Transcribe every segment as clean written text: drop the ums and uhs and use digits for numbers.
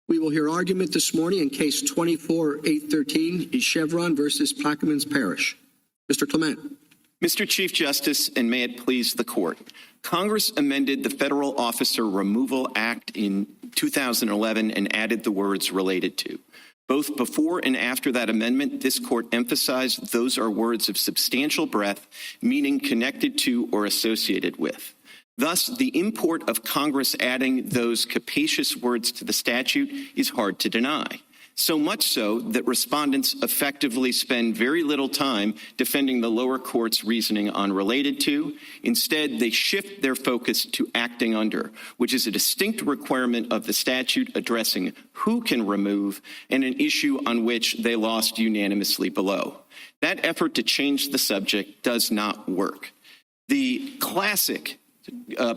We will hear argument this morning in Case 24-813, Chevron versus Plaquemines Parish. Mr. Clement. Mr. Chief Justice, and may it please the Court, Congress amended the Federal Officer Removal Act in 2011 and added the words "related to." Both before and after that amendment, this Court emphasized those are words of substantial breadth, meaning connected to or associated with. Thus, the import of Congress adding those capacious words to the statute is hard to deny. So much so that respondents effectively spend very little time defending the lower court's reasoning on related to. Instead, they shift their focus to acting under, which is a distinct requirement of the statute addressing who can remove and an issue on which they lost unanimously below. That effort to change the subject does not work. The classic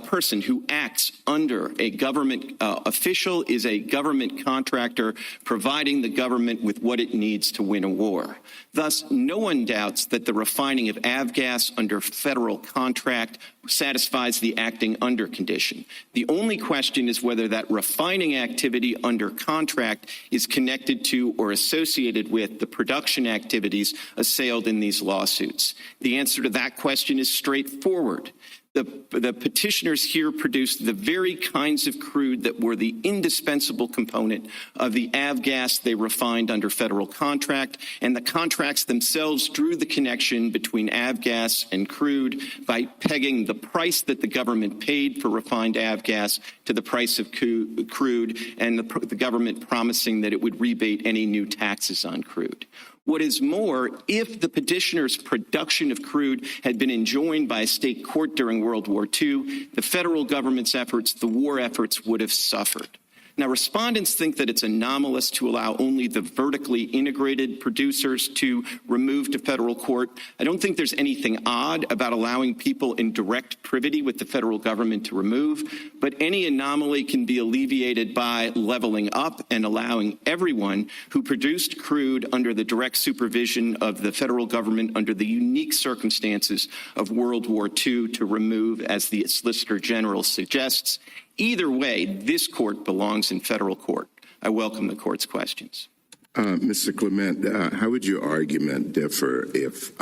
person who acts under a government official is a government contractor providing the government with what it needs to win a war. Thus, no one doubts that the refining of avgas under federal contract satisfies the acting under condition. The only question is whether that refining activity under contract is connected to or associated with the production activities assailed in these lawsuits. The answer to that question is straightforward. The petitioners here produced the very kinds of crude that were the indispensable component of the avgas they refined under federal contract, and the contracts themselves drew the connection between avgas and crude by pegging the price that the government paid for refined avgas to the price of crude, and the government promising that it would rebate any new taxes on crude. What is more, if the petitioner's production of crude had been enjoined by a state court during World War II, the federal government's efforts, the war efforts, would have suffered. Now, respondents think that it's anomalous to allow only the vertically integrated producers to remove to federal court. I don't think there's anything odd about allowing people in direct privity with the federal government to remove, but any anomaly can be alleviated by leveling up and allowing everyone who produced crude under the direct supervision of the federal government under the unique circumstances of World War II to remove, as the Solicitor General suggests. Either way, this court belongs in federal court. I welcome the court's questions. Mr. Clement, how would your argument differ if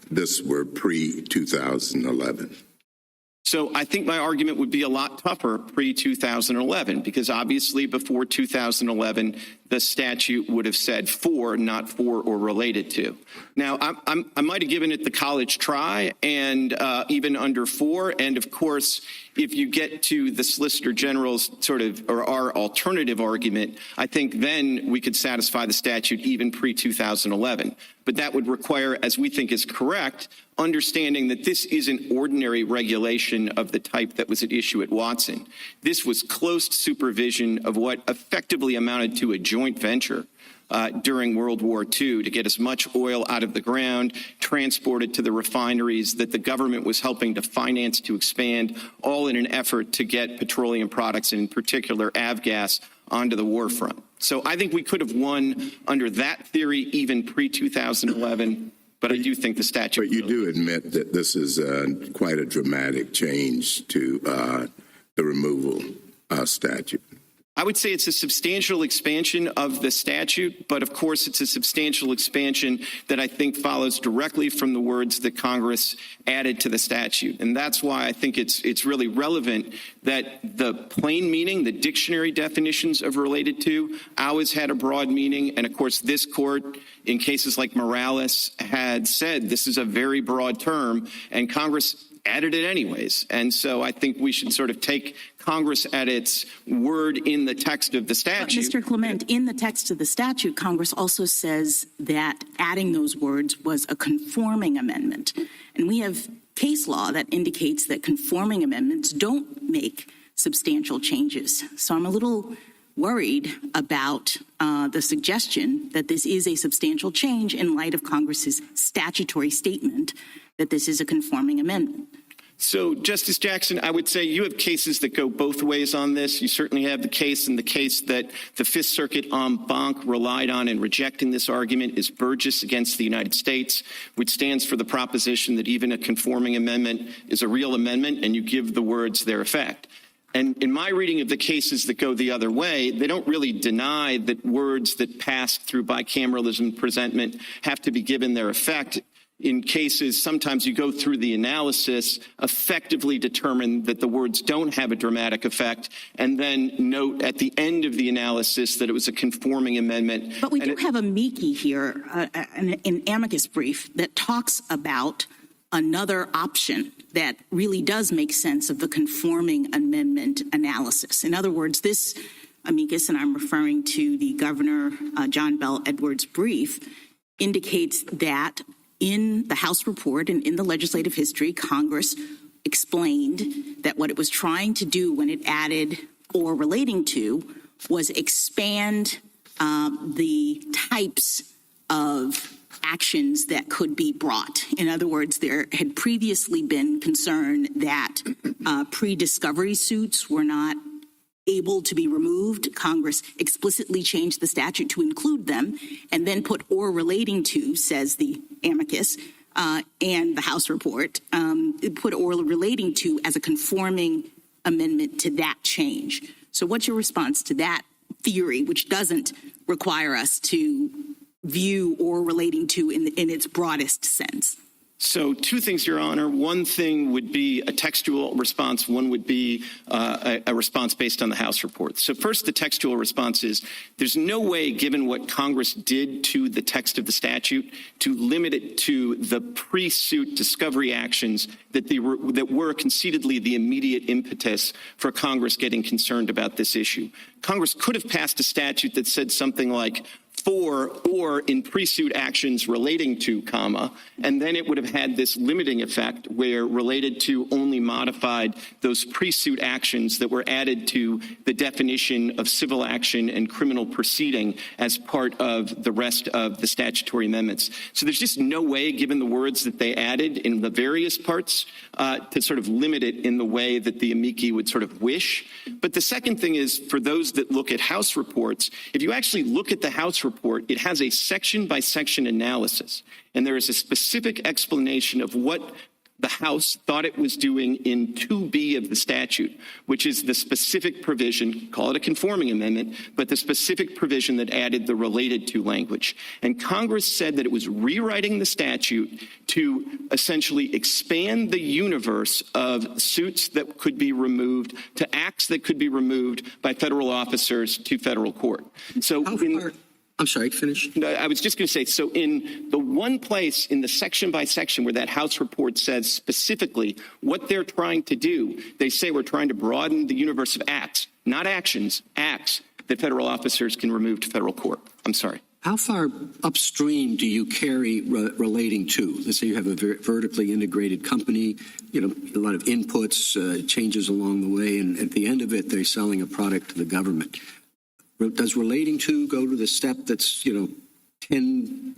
this were pre-2011? So I think my argument would be a lot tougher pre-2011, because obviously before 2011, the statute would have said for, not for or related to. Now, I might have given it the college try, and even under for, and of course, if you get to the Solicitor General's or our alternative argument, I think then we could satisfy the statute even pre-2011. But that would require, as we think is correct, understanding that this isn't ordinary regulation of the type that was at issue at Watson. This was close supervision of what effectively amounted to a joint venture during World War II to get as much oil out of the ground, transported to the refineries that the government was helping to finance to expand, all in an effort to get petroleum products, and in particular avgas, onto the war front. So I think we could have won under that theory even pre-2011, but I do think the statute... But you do admit that this is quite a dramatic change to the removal statute. I would say it's a substantial expansion of the statute, but of course it's a substantial expansion that I think follows directly from the words that Congress added to the statute. And that's why I think it's really relevant that the plain meaning, the dictionary definitions of related to, always had a broad meaning. And of course this court, in cases like Morales, had said this is a very broad term, and Congress added it anyways. And so I think we should sort of take Congress at its word in the text of the statute. Mr. Clement, in the text of the statute, Congress also says that adding those words was a conforming amendment. And we have case law that indicates that conforming amendments don't make substantial changes. So I'm a little worried about the suggestion that this is a substantial change in light of Congress's statutory statement that this is a conforming amendment. So, Justice Jackson, I would say you have cases that go both ways on this. You certainly have the case that the Fifth Circuit en banc relied on in rejecting this argument is Burgess against the United States, which stands for the proposition that even a conforming amendment is a real amendment and you give the words their effect. And in my reading of the cases that go the other way, they don't really deny that words that pass through bicameralism presentment have to be given their effect. In cases, sometimes you go through the analysis, effectively determine that the words don't have a dramatic effect, and then note at the end of the analysis that it was a conforming amendment. But we do have a Miki here, an Amicus brief, that talks about another option that really does make sense of the conforming amendment analysis. In other words, this Amicus, and I'm referring to the Governor John Bell Edwards brief, indicates that in the House report and in the legislative history, Congress explained that what it was trying to do when it added or relating to was expand the types of actions that could be brought. In other words, there had previously been concern that pre-discovery suits were not able to be removed. Congress explicitly changed the statute to include them and then put or relating to, says the Amicus and the House report, put or relating to as a conforming amendment to that change. So what's your response to that theory, which doesn't require us to view or relating to in its broadest sense? So two things, Your Honor. One thing would be a textual response. One would be a response based on the House report. So first, the textual response is there's no way, given what Congress did to the text of the statute, to limit it to the pre-suit discovery actions that were conceitedly the immediate impetus for Congress getting concerned about this issue. Congress could have passed a statute that said something like for or in pre-suit actions relating to, comma, and then it would have had this limiting effect where related to only modified those pre-suit actions that were added to the definition of civil action and criminal proceeding as part of the rest of the statutory amendments. So there's just no way, given the words that they added in the various parts, to sort of limit it in the way that the amici would sort of wish. But the second thing is, for those that look at House reports, if you actually look at the House report, it has a section-by-section analysis, and there is a specific explanation of what the House thought it was doing in 2B of the statute, which is the specific provision, call it a conforming amendment, but the specific provision that added the related to language. And Congress said that it was rewriting the statute to essentially expand the universe of suits that could be removed to acts that could be removed by federal officers to federal court. So I'm sorry, finish. I was just going to say, so in the one place in the section by section where that House report says specifically what they're trying to do, they say we're trying to broaden the universe of acts, not actions, acts that federal officers can remove to federal court. I'm sorry. How far upstream do you carry relating to? Let's say you have a vertically integrated company, a lot of inputs, changes along the way, and at the end of it, they're selling a product to the government. Does relating to go to the step that's, 10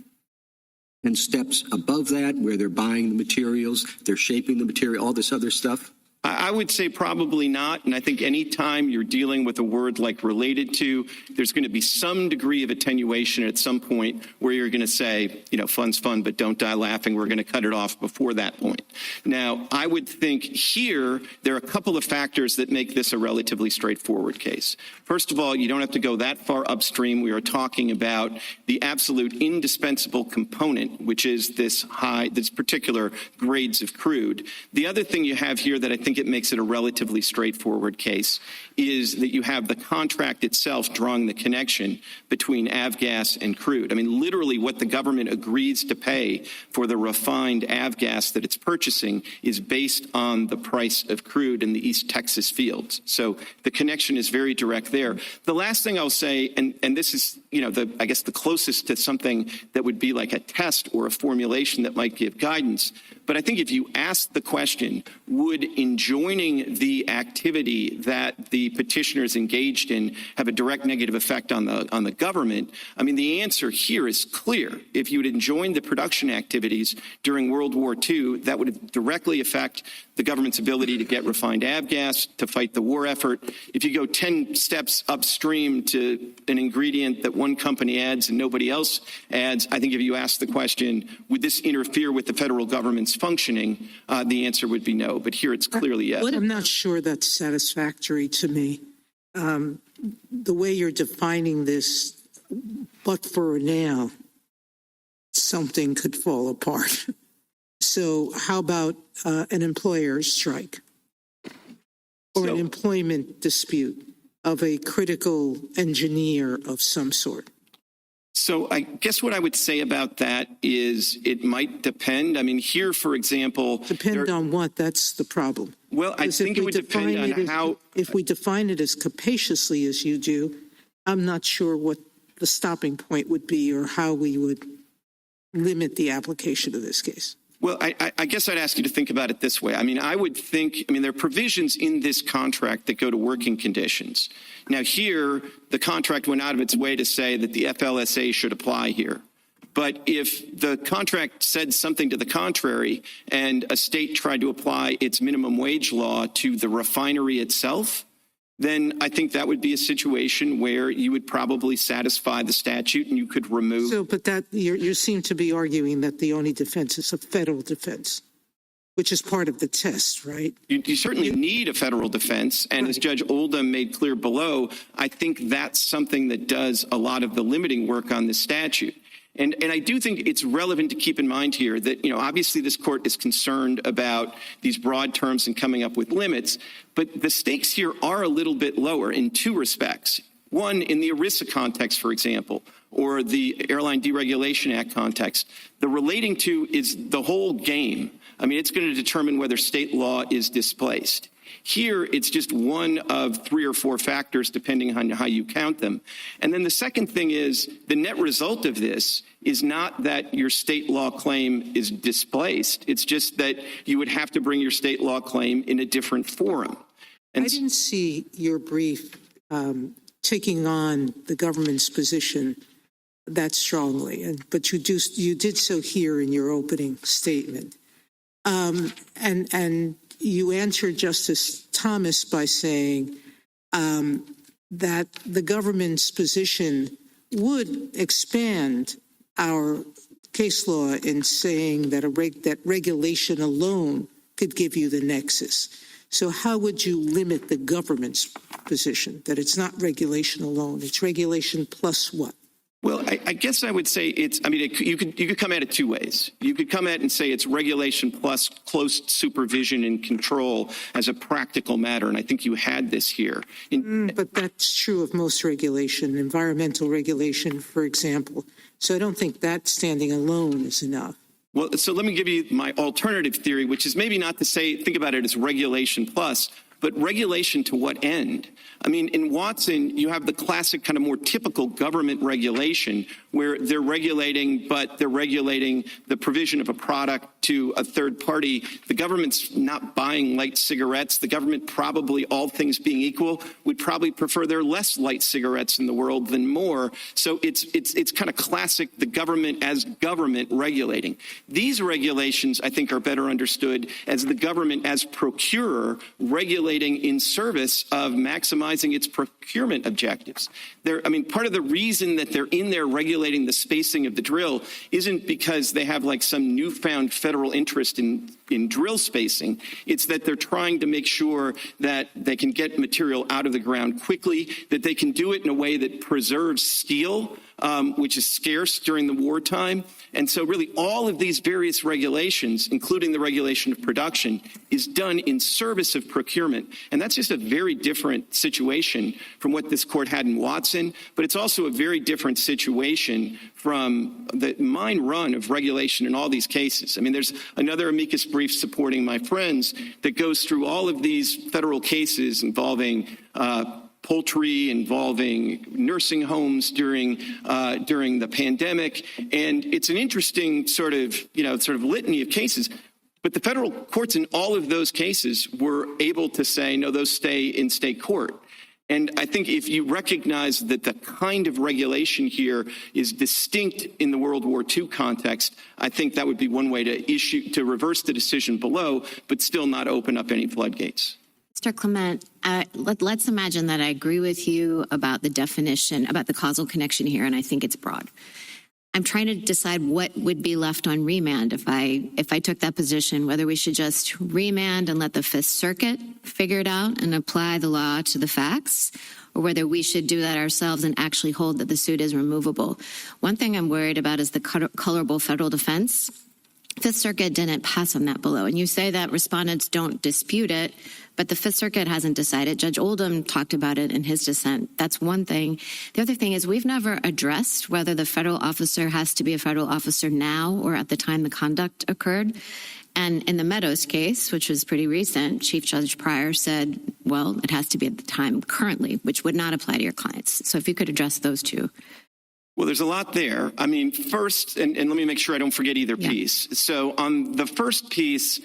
steps above that, where they're buying the materials, they're shaping the material, all this other stuff? I would say probably not. And I think any time you're dealing with a word like related to, there's going to be some degree of attenuation at some point where you're going to say, fun's fun, but don't die laughing. We're going to cut it off before that point. Now, I would think here there are a couple of factors that make this a relatively straightforward case. First of all, you don't have to go that far upstream. We are talking about the absolute indispensable component, which is this particular grades of crude. The other thing you have here that I think it makes it a relatively straightforward case is that you have the contract itself drawing the connection between avgas and crude. I mean, literally what the government agrees to pay for the refined avgas that it's purchasing is based on the price of crude in the East Texas fields. So the connection is very direct there. The last thing I'll say, and this is, I guess the closest to something that would be like a test or a formulation that might give guidance, but I think if you ask the question, would enjoining the activity that the petitioners engaged in have a direct negative effect on the government? I mean, the answer here is clear. If you would enjoin the production activities during World War II, that would directly affect the government's ability to get refined avgas, to fight the war effort. If you go 10 steps upstream to an ingredient that one company adds and nobody else adds, I think if you ask the question, would this interfere with the federal government's functioning, the answer would be no. But here it's clear. clearly yes. I'm not sure that's satisfactory to me. The way you're defining this, but for now, something could fall apart. So how about an employer's strike or an employment dispute of a critical engineer of some sort? So I guess what I would say about that is it might depend. I mean, here, for example... Depend on what? That's the problem. Well, I think it would depend on how... If we define it as capaciously as you do, I'm not sure what the stopping point would be or how we would limit the application of this case. Well, I guess I'd ask you to think about it this way. I mean, there are provisions in this contract that go to working conditions. Now, here, the contract went out of its way to say that the FLSA should apply here. But if the contract said something to the contrary and a state tried to apply its minimum wage law to the refinery itself, then I think that would be a situation where you would probably satisfy the statute and you could remove... So, but that you seem to be arguing that the only defense is a federal defense, which is part of the test, right? You certainly need a federal defense. And as Judge Oldham made clear below, I think that's something that does a lot of the limiting work on the statute. And I do think it's relevant to keep in mind here that, obviously this court is concerned about these broad terms and coming up with limits, but the stakes here are a little bit lower in two respects. One, in the ERISA context, for example, or the Airline Deregulation Act context, the relating to is the whole game. I mean, it's going to determine whether state law is displaced. Here, it's just one of 3 or 4 factors, depending on how you count them. And then the second thing is the net result of this is not that your state law claim is displaced. It's just that you would have to bring your state law claim in a different forum. And I didn't see your brief taking on the government's position that strongly, but you did so here in your opening statement. And you answered Justice Thomas by saying that the government's position would expand our case law in saying that that regulation alone could give you the nexus. So how would you limit the government's position that it's not regulation alone, it's regulation plus what? Well, I guess I would say you could come at it two ways. You could come at it and say it's regulation plus close supervision and control as a practical matter, and I think you had this here. But that's true of most regulation, environmental regulation, for example. So I don't think that standing alone is enough. Well, so let me give you my alternative theory, which is maybe not to think about it as regulation plus, but regulation to what end? I mean, in Watson, you have the classic kind of more typical government regulation where they're regulating, but they're regulating the provision of a product to a third party. The government's not buying light cigarettes. The government probably, all things being equal, would probably prefer there are less light cigarettes in the world than more. So it's kind of classic, the government as government regulating. These regulations, I think, are better understood as the government as procurer regulating in service of maximizing its procurement objectives. Part of the reason that they're in there regulating the spacing of the drill isn't because they have like some newfound federal interest in drill spacing. It's that they're trying to make sure that they can get material out of the ground quickly, that they can do it in a way that preserves steel, which is scarce during the wartime. And so really all of these various regulations, including the regulation of production, is done in service of procurement. And that's just a very different situation from what this court had in Watson, but it's also a very different situation from the mine run of regulation in all these cases. I mean, there's another amicus brief supporting my friends that goes through all of these federal cases involving poultry, involving nursing homes during the pandemic, and it's an interesting sort of litany of cases. But the federal courts in all of those cases were able to say, no, those stay in state court. And I think if you recognize that the kind of regulation here is distinct in the World War II context, I think that would be one way to reverse the decision below, but still not open up any floodgates. Mr. Clement, let's imagine that I agree with you about the definition, about the causal connection here, and I think it's broad. I'm trying to decide what would be left on remand if I took that position, whether we should just remand and let the Fifth Circuit figure it out and apply the law to the facts, or whether we should do that ourselves and actually hold that the suit is removable. One thing I'm worried about is the colorable federal defense. Fifth Circuit didn't pass on that below. And you say that respondents don't dispute it, but the Fifth Circuit hasn't decided. Judge Oldham talked about it in his dissent. That's one thing. The other thing is we've never addressed whether the federal officer has to be a federal officer now or at the time the conduct occurred. And in the Meadows case, which was pretty recent, Chief Judge Pryor said, well, it has to be at the time currently, which would not apply to your clients. So if you could address those two. Well, there's a lot there. I mean, first, and let me make sure I don't forget either piece. So on the first piece,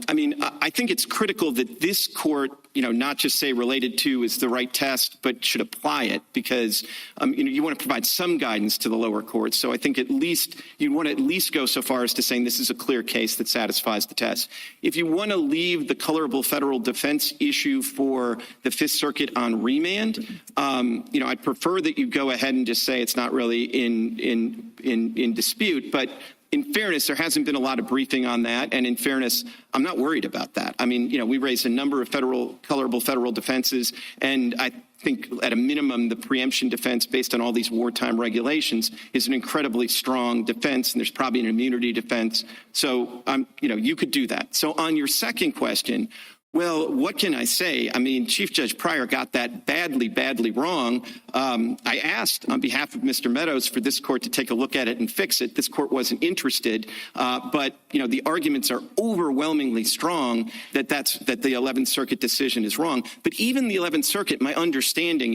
I mean, I think it's critical that this court, not just say related to is the right test, but should apply it because, you want to provide some guidance to the lower courts. So I think at least you want to at least go so far as to saying this is a clear case that satisfies the test. If you want to leave the colorable federal defense issue for the Fifth Circuit on remand, I'd prefer that you go ahead and just say it's not really in dispute, but in fairness, there hasn't been a lot of briefing on that. And in fairness, I'm not worried about that. I mean, we raised a number of colorable federal defenses. And I think at a minimum, the preemption defense based on all these wartime regulations is an incredibly strong defense. And there's probably an immunity defense. So, you could do that. So on your second question, well, what can I say? I mean, Chief Judge Pryor got that badly wrong. I asked on behalf of Mr. Meadows for this court to take a look at it and fix it. This court wasn't interested. But, the arguments are overwhelmingly strong that the 11th Circuit decision is wrong. But even the 11th Circuit, my understanding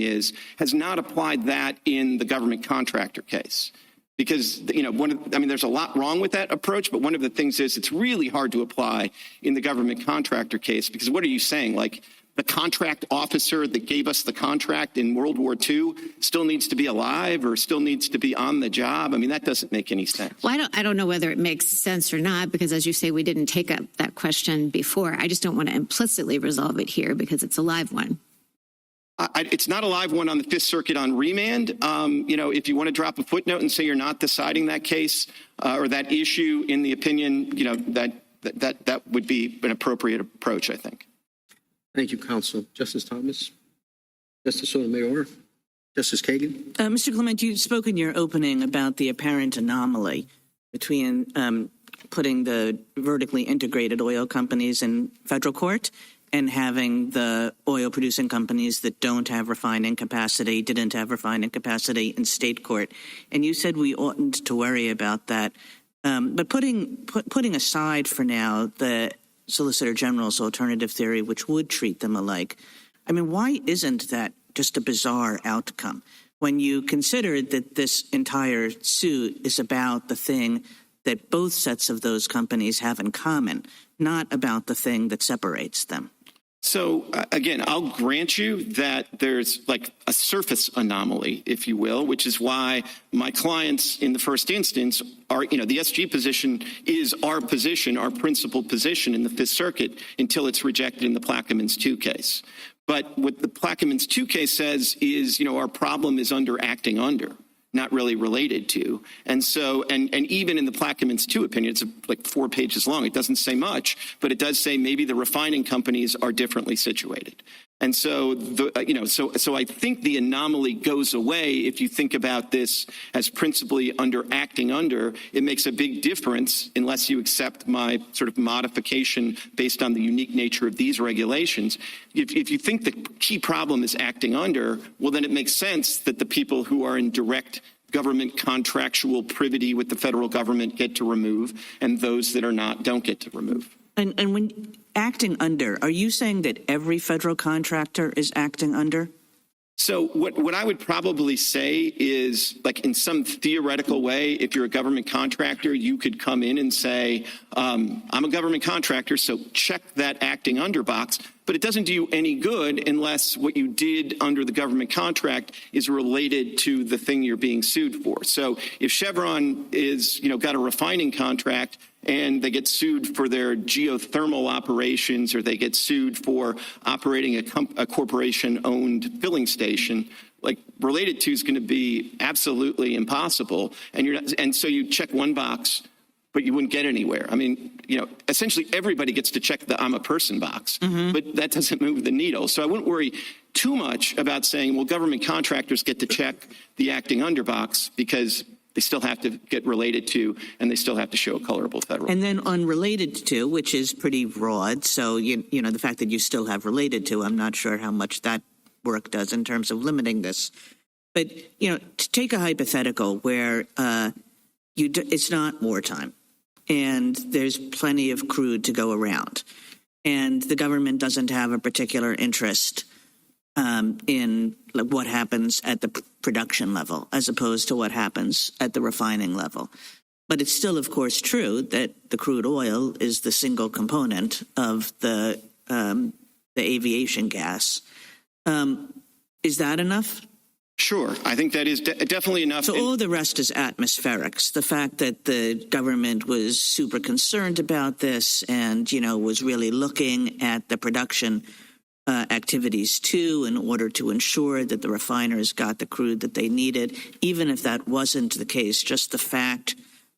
has not applied that in the government contractor case. Because, there's a lot wrong with that approach, but one of the things is it's really hard to apply in the government contractor case. Because what are you saying? Like the contract officer that gave us the contract in World War II still needs to be alive or still needs to be on the job? I mean, that doesn't make any sense. Well, I don't know whether it makes sense or not, because as you say, we didn't take up that question before. I just don't want to implicitly resolve it here because it's a live one. It's not a live one on the Fifth Circuit on remand. If you want to drop a footnote and say you're not deciding that case or that issue in the opinion, that would be an appropriate approach, I think. Thank you, counsel. Justice Thomas? Justice Sotomayor? Justice Kagan? Mr. Clement, you spoke in your opening about the apparent anomaly between putting the vertically integrated oil companies in federal court and having the oil-producing companies that didn't have refining capacity in state court. And you said we oughtn't to worry about that. But putting aside for now the Solicitor General's alternative theory, which would treat them alike, I mean, why isn't that just a bizarre outcome? When you consider that this entire suit is about the thing that both sets of those companies have in common, not about the thing that separates them. So, again, I'll grant you that there's like a surface anomaly, if you will, which is why my clients in the first instance are, the SG position is our position, our principal position in the Fifth Circuit until it's rejected in the Plaquemines 2 case. But what the Plaquemines 2 case says is, our problem is acting under. Not really related to. And so, and even in the Plaquemines 2 opinion, it's like 4 pages long. It doesn't say much, but it does say maybe the refining companies are differently situated. And so, so I think the anomaly goes away if you think about this as principally acting under. It makes a big difference unless you accept my sort of modification based on the unique nature of these regulations. If you think the key problem is acting under, well, then it makes sense that the people who are in direct government contractual privity with the federal government get to remove, and those that are not don't get to remove. And when acting under, are you saying that every federal contractor is acting under? So what I would probably say is, like, in some theoretical way, if you're a government contractor, you could come in and say, I'm a government contractor, so check that acting under box. But it doesn't do you any good unless what you did under the government contract is related to the thing you're being sued for. So if Chevron is, got a refining contract and they get sued for their geothermal operations, or they get sued for operating a corporation-owned filling station, like related to is going to be absolutely impossible. And so you check one box, but you wouldn't get anywhere. I mean, essentially everybody gets to check the I'm a person box, but that doesn't move the needle. So I wouldn't worry too much about saying, well, government contractors get to check the acting under box because they still have to get related to, and they still have to show a colorable federal. And then unrelated to, which is pretty broad. So, the fact that you still have related to, I'm not sure how much that work does in terms of limiting this. But, to take a hypothetical where it's not wartime and there's plenty of crude to go around and the government doesn't have a particular interest in what happens at the production level as opposed to what happens at the refining level. But it's still, of course, true that the crude oil is the single component of the aviation gas. Is that enough? Sure. I think that is definitely enough. So all the rest is atmospherics. The fact that the government was super concerned about this and, was really looking at the production activities too in order to ensure that the refiners got the crude that they needed. Even if that wasn't the case, just the fact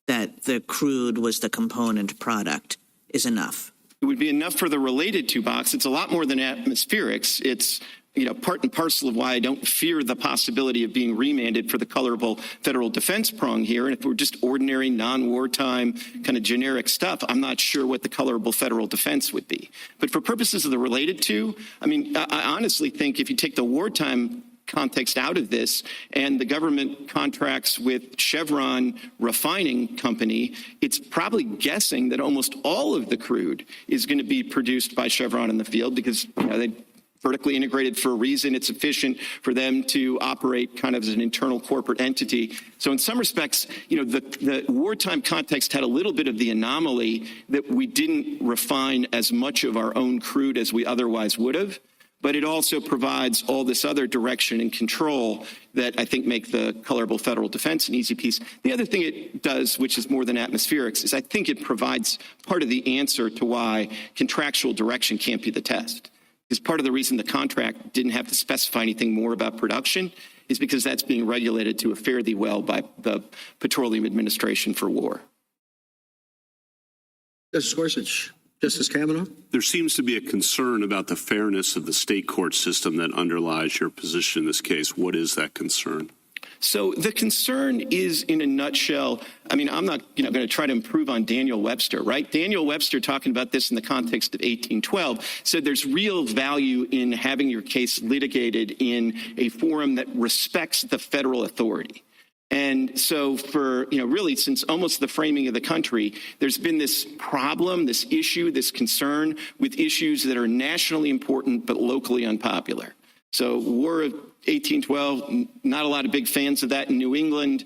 that the crude was the component product is enough. It would be enough for the related to box. It's a lot more than atmospherics. It's part and parcel of why I don't fear the possibility of being remanded for the colorable federal defense prong here. And if we're just ordinary, non-wartime, kind of generic stuff, I'm not sure what the colorable federal defense would be. But for purposes of the related to, I honestly think if you take the wartime context out of this and the government contracts with Chevron refining company, it's probably guessing that almost all of the crude is going to be produced by Chevron in the field because they vertically integrated for a reason. It's efficient for them to operate kind of as an internal corporate entity. So in some respects, the wartime context had a little bit of the anomaly that we didn't refine as much of our own crude as we otherwise would have. But it also provides all this other direction and control that I think make the colorable federal defense an easy piece. The other thing it does, which is more than atmospherics, is I think it provides part of the answer to why contractual direction can't be the test. Because part of the reason the contract didn't have to specify anything more about production is because that's being regulated to a fairly well by the Petroleum Administration for War. Justice Gorsuch. Justice Kavanaugh? There seems to be a concern about the fairness of the state court system that underlies your position in this case. What is that concern? So the concern is, in a nutshell, I'm not going to try to improve on Daniel Webster, right? Daniel Webster, talking about this in the context of 1812, said there's real value in having your case litigated in a forum that respects the federal authority. And so for, really since almost the framing of the country, there's been this problem, this issue, this concern with issues that are nationally important but locally unpopular. So War of 1812, not a lot of big fans of that in New England.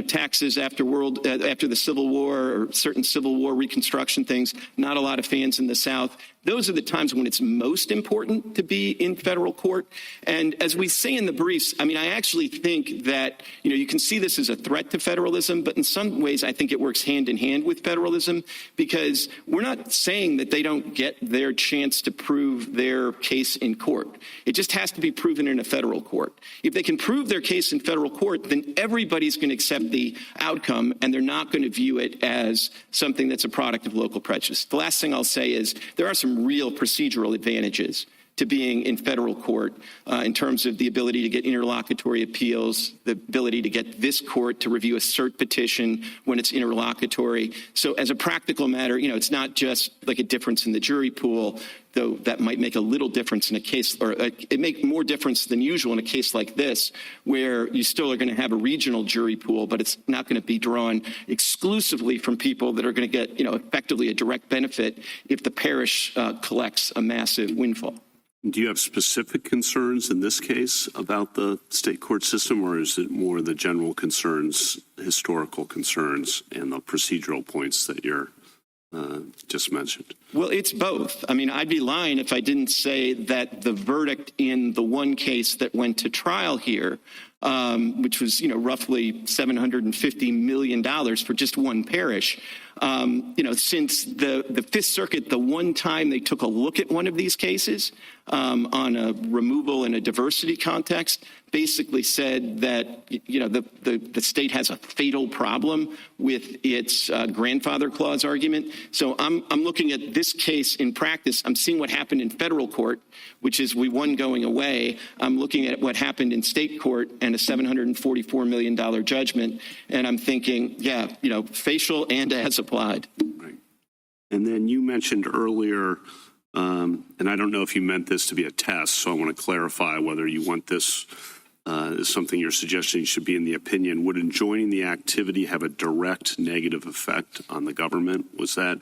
Taxes after the Civil War or certain Civil War Reconstruction things, not a lot of fans in the South. Those are the times when it's most important to be in federal court. And as we say in the briefs, I actually think that, you can see this as a threat to federalism, but in some ways I think it works hand in hand with federalism because we're not saying that they don't get their chance to prove their case in court. It just has to be proven in a federal court. If they can prove their case in federal court, then everybody's going to accept the outcome and they're not going to view it as something that's a product of local prejudice. The last thing I'll say is there are some real procedural advantages to being in federal court in terms of the ability to get interlocutory appeals, the ability to get this court to review a cert petition when it's interlocutory. So as a practical matter, it's not just like a difference in the jury pool, though that might make a little difference in a case, or it make more difference than usual in a case like this, where you still are going to have a regional jury pool, but it's not going to be drawn exclusively from people that are going to get, effectively a direct benefit if the parish collects a massive windfall. Do you have specific concerns in this case about the state court system, or is it more the general concerns, historical concerns, and the procedural points that you're just mentioned? Well, it's both. I'd be lying if I didn't say that the verdict in the one case that went to trial here, which was, roughly $750 million for just one parish, since the Fifth Circuit, the one time they took a look at one of these cases, on a removal in a diversity context basically said that, the state has a fatal problem with its grandfather clause argument. So I'm looking at this case in practice. I'm seeing what happened in federal court, which is we won going away. I'm looking at what happened in state court and a $744 million judgment. And I'm thinking, facial and as applied. Right. And then you mentioned earlier, and I don't know if you meant this to be a test, so I want to clarify whether you want this is something you're suggesting should be in the opinion. Would enjoining the activity have a direct negative effect on the government? Was that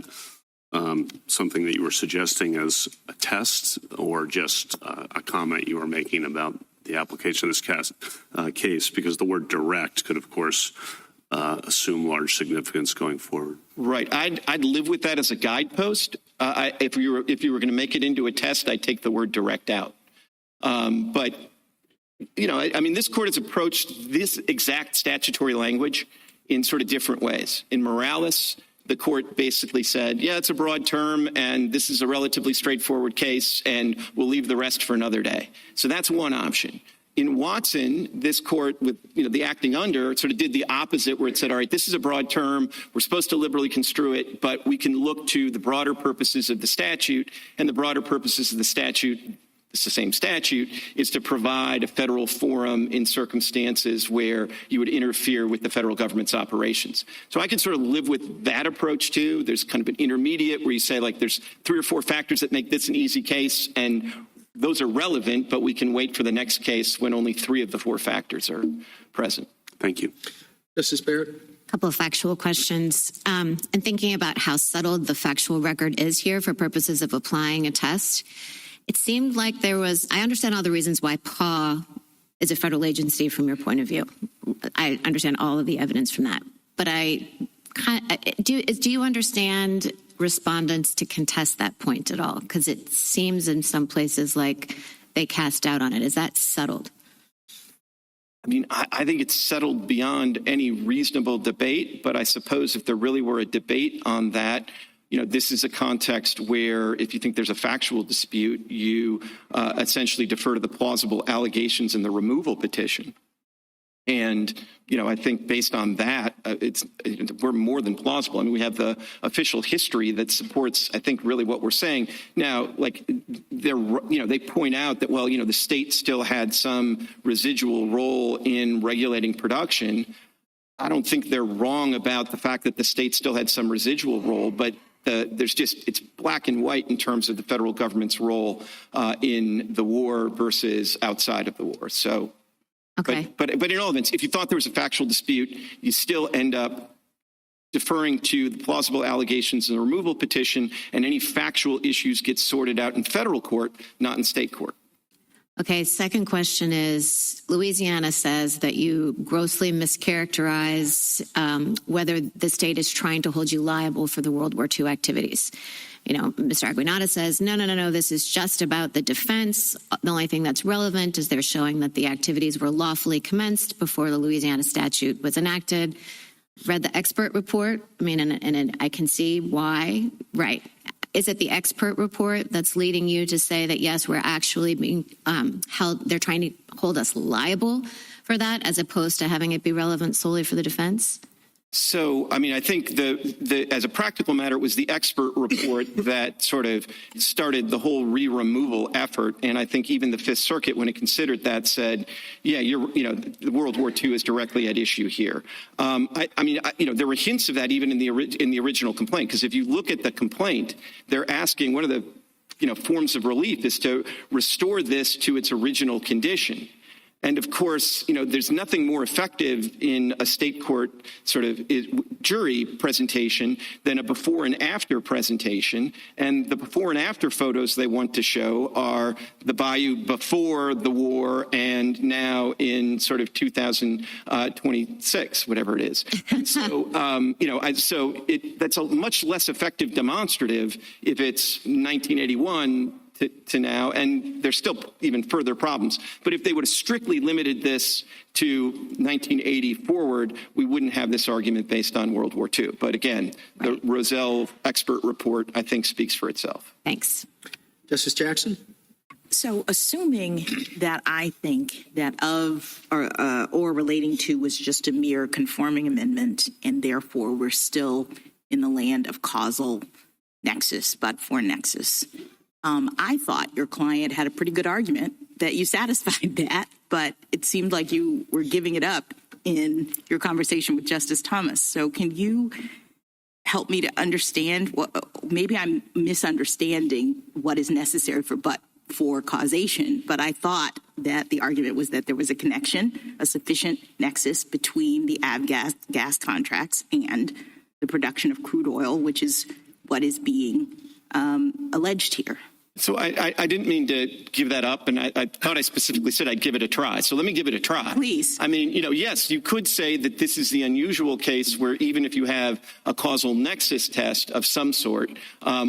something that you were suggesting as a test, or just a comment you were making about the application of this case? Because the word direct could, of course, assume large significance going forward. Right. I'd live with that as a guidepost. If you were going to make it into a test, I'd take the word direct out. But this court has approached this exact statutory language in sort of different ways. In Morales, the court basically said, it's a broad term, and this is a relatively straightforward case, and we'll leave the rest for another day. So that's one option. In Watson, this court, with the acting under, sort of did the opposite, where it said, all right, this is a broad term. We're supposed to liberally construe it, but we can look to the broader purposes of the statute, and the broader purposes of the statute, it's the same statute, is to provide a federal forum in circumstances where you would interfere with the federal government's operations. So I can sort of live with that approach too. There's kind of an intermediate where you say, like, there's 3 or 4 factors that make this an easy case, and those are relevant, but we can wait for the next case when only 3 of the 4 factors are present. Thank you. Justice Barrett? A couple of factual questions. And thinking about how settled the factual record is here for purposes of applying a test, it seemed like I understand all the reasons why PAW is a federal agency from your point of view. I understand all of the evidence from that. But do you understand respondents to contest that point at all? Because it seems in some places like they cast doubt on it. Is that settled? I think it's settled beyond any reasonable debate, but I suppose if there really were a debate on that, this is a context where if you think there's a factual dispute, you essentially defer to the plausible allegations in the removal petition. And, I think based on that, we're more than plausible. We have the official history that supports, I think, really what we're saying. Now, they point out that, the state still had some residual role in regulating production. I don't think they're wrong about the fact that the state still had some residual role, but it's black and white in terms of the federal government's role in the war versus outside of the war. So. Okay. But in all events, if you thought there was a factual dispute, you still end up deferring to the plausible allegations in the removal petition, and any factual issues get sorted out in federal court, not in state court. Okay, second question is, Louisiana says that you grossly mischaracterize whether the state is trying to hold you liable for the World War II activities. Mr. Aguiñaga says, no, this is just about the defense. The only thing that's relevant is they're showing that the activities were lawfully commenced before the Louisiana statute was enacted. Read the expert report. And I can see why. Right. Is it the expert report that's leading you to say that, yes, we're actually being held, they're trying to hold us liable for that, as opposed to having it be relevant solely for the defense? So, I think as a practical matter, it was the expert report that sort of started the whole re-removal effort. And I think even the Fifth Circuit, when it considered that, said, the World War II is directly at issue here. There were hints of that even in the original complaint, because if you look at the complaint, they're asking, one of the forms of relief is to restore this to its original condition. And of course, there's nothing more effective in a state court sort of jury presentation than a before and after presentation. And the before and after photos they want to show are the bayou before the war and now in sort of 2026, whatever it is. And so, that's a much less effective demonstrative if it's 1981 to now, and there's still even further problems. But if they would have strictly limited this to 1980 forward, we wouldn't have this argument based on World War II. But again, the Roselle expert report, I think, speaks for itself. Thanks. Justice Jackson? So assuming that I think that of or relating to was just a mere conforming amendment, and therefore we're still in the land of causal nexus, but for nexus, I thought your client had a pretty good argument that you satisfied that, but it seemed like you were giving it up in your conversation with Justice Thomas. So can you help me to understand what, maybe I'm misunderstanding what is necessary for causation, but I thought that the argument was that there was a connection, a sufficient nexus between the gas contracts and the production of crude oil, which is what is being alleged here. So I didn't mean to give that up, and I thought I specifically said I'd give it a try. So let me give it a try. Please. I mean, yes, you could say that this is the unusual case where even if you have a causal nexus test of some sort,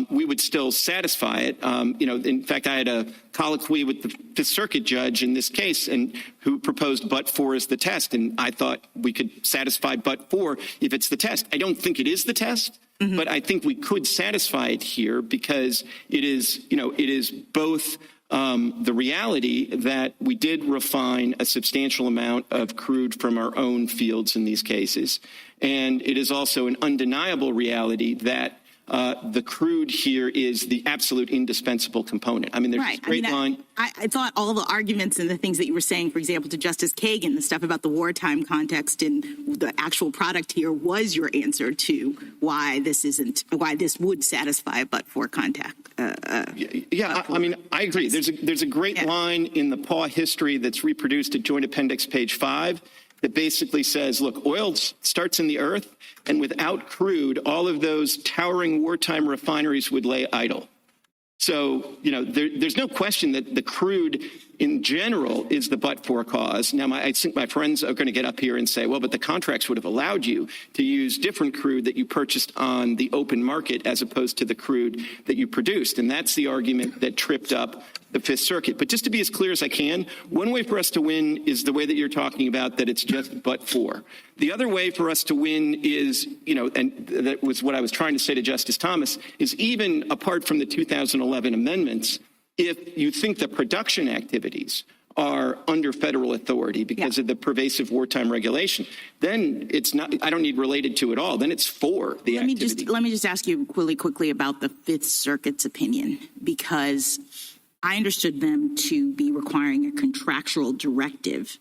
we would still satisfy it. In fact, I had a colloquy with the Fifth Circuit judge in this case, and who proposed but for as the test, and I thought we could satisfy but for if it's the test. I don't think it is the test. Mm-hmm. But I think we could satisfy it here because it is both the reality that we did refine a substantial amount of crude from our own fields in these cases, and it is also an undeniable reality that the crude here is the absolute indispensable component. I mean, there's this great line. I thought all the arguments and the things that you were saying, for example, to Justice Kagan, the stuff about the wartime context and the actual product here was your answer to why this would satisfy a but-for contact. I mean, I agree. There's a great line in the PAW history that's reproduced at Joint Appendix page 5 that basically says, look, oil starts in the earth, and without crude, all of those towering wartime refineries would lay idle. So, there's no question that the crude in general is the but-for cause. Now, I think my friends are going to get up here and say, well, but the contracts would have allowed you to use different crude that you purchased on the open market as opposed to the crude that you produced. And that's the argument that tripped up the Fifth Circuit. But just to be as clear as I can, one way for us to win is the way that you're talking about, that it's just but-for. The other way for us to win is, and that was what I was trying to say to Justice Thomas, is even apart from the 2011 amendments, if you think the production activities are under federal authority because of the pervasive wartime regulation, then it's not, I don't need related to at all. Then it's for the activity. Let me just ask you really quickly about the Fifth Circuit's opinion, because I understood them to be requiring a contractual directive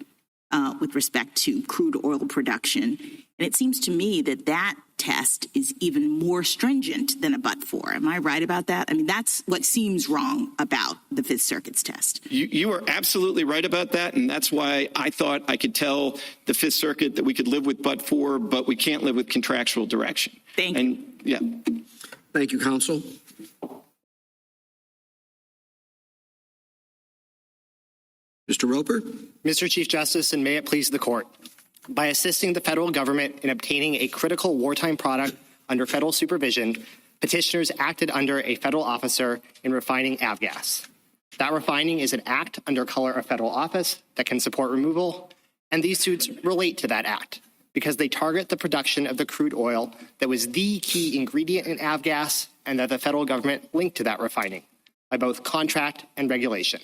with respect to crude oil production. And it seems to me that test is even more stringent than a but-for. Am I right about that? I mean, that's what seems wrong about the Fifth Circuit's test. You are absolutely right about that, and that's why I thought I could tell the Fifth Circuit that we could live with but-for, but we can't live with contractual direction. Thank you. Yeah. Thank you, counsel. Mr. Roper? Mr. Chief Justice, and may it please the court. By assisting the federal government in obtaining a critical wartime product under federal supervision, petitioners acted under a federal officer in refining avgas. That refining is an act under color of federal office that can support removal, and these suits relate to that act because they target the production of the crude oil that was the key ingredient in avgas and that the federal government linked to that refining by both contract and regulation.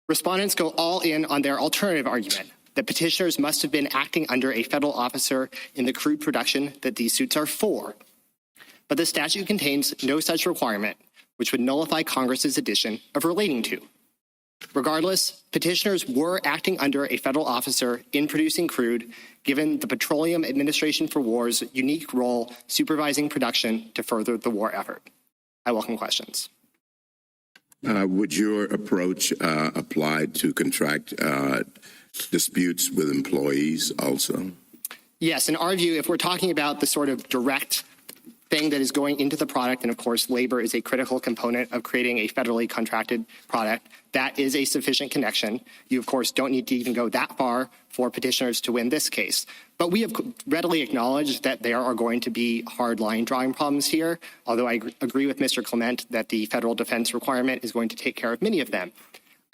Respondents go all in on their alternative argument that petitioners must have been acting under a federal officer in the crude production that these suits are for. But the statute contains no such requirement, which would nullify Congress's addition of relating to. Regardless, petitioners were acting under a federal officer in producing crude, given the Petroleum Administration for War's unique role supervising production to further the war effort. I welcome questions. Would your approach apply to contract disputes with employees also? Yes, in our view, if we're talking about the sort of direct thing that is going into the product, and of course labor is a critical component of creating a federally contracted product, that is a sufficient connection. You, of course, don't need to even go that far for petitioners to win this case. But we have readily acknowledged that there are going to be hard line drawing problems here, although I agree with Mr. Clement that the federal defense requirement is going to take care of many of them.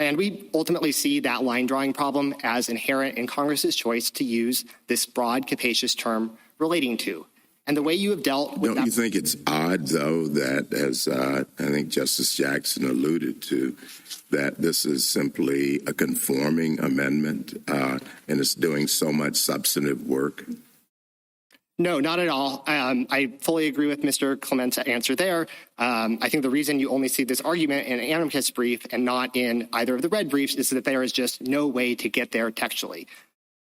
And we ultimately see that line drawing problem as inherent in Congress's choice to use this broad, capacious term relating to. And the way you have dealt with Don't you think it's odd, though, that, as I think Justice Jackson alluded to, that this is simply a conforming amendment and it's doing so much substantive work? No, not at all. I fully agree with Mr. Clement's answer there. I think the reason you only see this argument in an Amicus brief and not in either of the red briefs is that there is just no way to get there textually.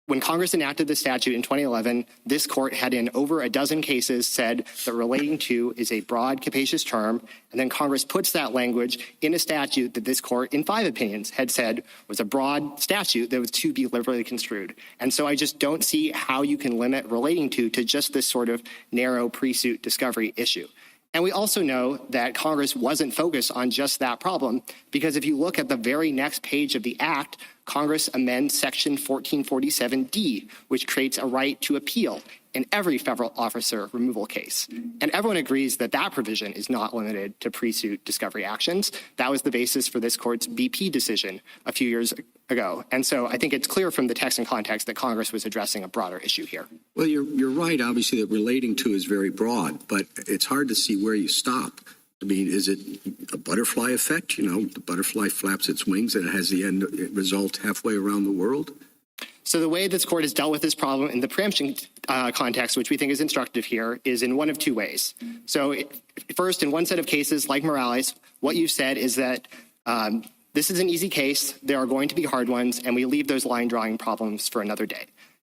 When Congress enacted the statute in 2011, this court had in over a dozen cases said that relating to is a broad, capacious term, and then Congress puts that language in a statute that this court, in 5 opinions, had said was a broad statute that was to be liberally construed. And so I just don't see how you can limit relating to just this sort of narrow pre-suit discovery issue. And we also know that Congress wasn't focused on just that problem, because if you look at the very next page of the Act, Congress amends Section 1447D, which creates a right to appeal in every federal officer removal case. And everyone agrees that that provision is not limited to pre-suit discovery actions. That was the basis for this court's BP decision a few years ago. And so I think it's clear from the text and context that Congress was addressing a broader issue here. Well, you're right, obviously, that relating to is very broad, but it's hard to see where you stop. I mean, is it a butterfly effect? You know, the butterfly flaps its wings and it has the end result halfway around the world? So the way this court has dealt with this problem in the preemption context, which we think is instructive here, is in one of 2 ways. So first, in one set of cases like Morales, what you said is that this is an easy case, there are going to be hard ones, and we leave those line drawing problems for another day.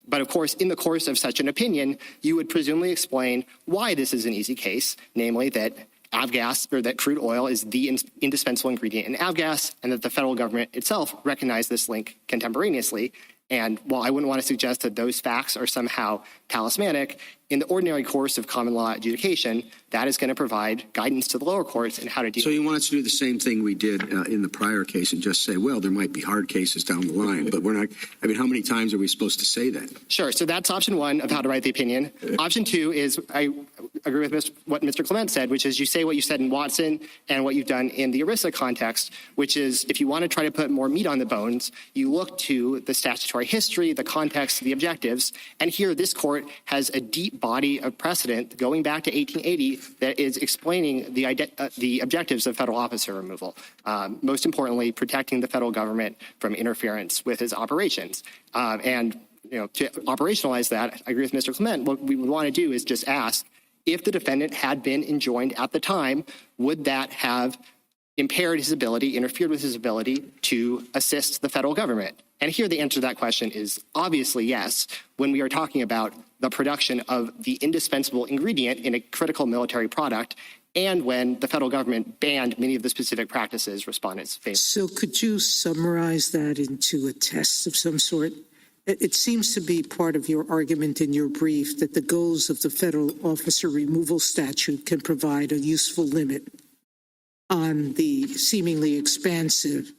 But of course, in the course of such an opinion, you would presumably explain why this is an easy case, namely that avgas, or that crude oil is the indispensable ingredient in avgas, and that the federal government itself recognized this link contemporaneously. And while I wouldn't want to suggest that those facts are somehow talismanic, in the ordinary course of common law adjudication, that is going to provide guidance to the lower courts in how to deal with it. So you want us to do the same thing we did in the prior case and just say, well, there might be hard cases down the line, but we're not. I mean, how many times are we supposed to say that? Sure. So that's option 1 of how to write the opinion. Option 2 is, I agree with what Mr. Clement said, which is you say what you said in Watson and what you've done in the ERISA context, which is if you want to try to put more meat on the bones, you look to the statutory history, the context, the objectives. And here this court has a deep body of precedent going back to 1880 that is explaining the objectives of federal officer removal. Most importantly, protecting the federal government from interference with its operations. And to operationalize that, I agree with Mr. Clement. What we would want to do is just ask, if the defendant had been enjoined at the time, would that have impaired his ability, interfered with his ability to assist the federal government? And here the answer to that question is obviously yes, when we are talking about the production of the indispensable ingredient in a critical military product, and when the federal government banned many of the specific practices respondents faced. So could you summarize that into a test of some sort? It seems to be part of your argument in your brief that the goals of the federal officer removal statute can provide a useful limit on the seemingly expansive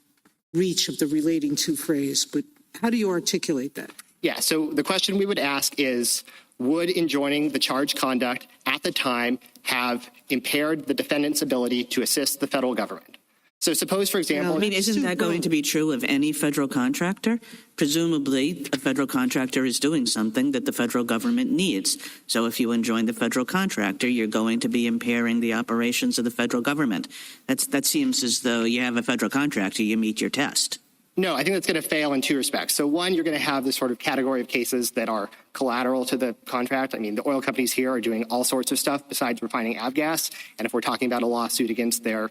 reach of the relating to phrase, but how do you articulate that? Yeah, so the question we would ask is, would enjoining the charged conduct at the time have impaired the defendant's ability to assist the federal government? So suppose, for example... I mean, isn't that going to be true of any federal contractor? Presumably, a federal contractor is doing something that the federal government needs. So if you enjoin the federal contractor, you're going to be impairing the operations of the federal government. That seems as though you have a federal contractor, you meet your test. No, I think that's going to fail in 2 respects. So one, you're going to have this sort of category of cases that are collateral to the contract. I mean, the oil companies here are doing all sorts of stuff besides refining avgas. And if we're talking about a lawsuit against their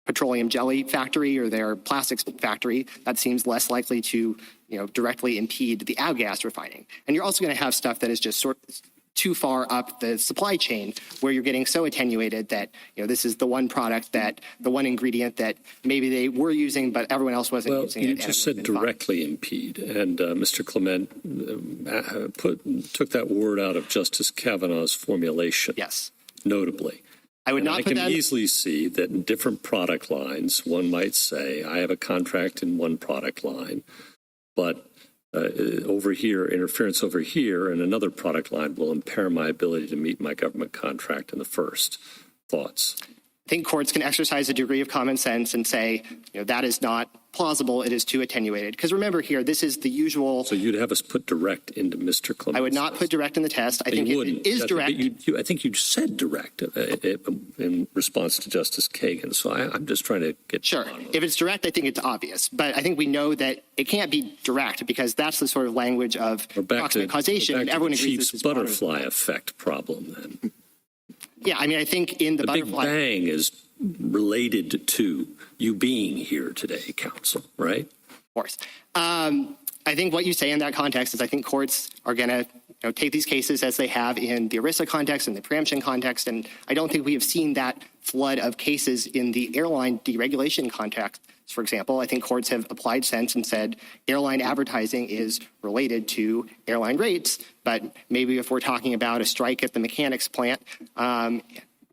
petroleum jelly factory or their plastics factory, that seems less likely to, directly impede the avgas refining. And you're also going to have stuff that is just sort of too far up the supply chain where you're getting so attenuated that, this is the one product that, the one ingredient that maybe they were using, but everyone else wasn't using it. Well, you just said directly impede. And Mr. Clement took that word out of Justice Kavanaugh's formulation. Yes. Notably. I would not put that. I can easily see that in different product lines, one might say, I have a contract in one product line, but over here, interference over here in another product line will impair my ability to meet my government contract in the first. Thoughts? I think courts can exercise a degree of common sense and say, that is not plausible, it is too attenuated. Because remember here, this is the usual. So you'd have us put direct into Mr. Clement. I would not put direct in the test. I think it is direct. I think you said direct in response to Justice Kagan. So I'm just trying to get. Sure. If it's direct, I think it's obvious. But I think we know that it can't be direct because that's the sort of language of proximate causation. And everyone agrees this is butterfly effect problem then. Yeah, I mean, I think in the butterfly. Big Bang is related to you being here today, counsel, right? Of course. I think what you say in that context is I think courts are going to take these cases as they have in the ERISA context and the preemption context, and I don't think we have seen that flood of cases in the airline deregulation context. For example, I think courts have applied sense and said airline advertising is related to airline rates, but maybe if we're talking about a strike at the mechanics plant,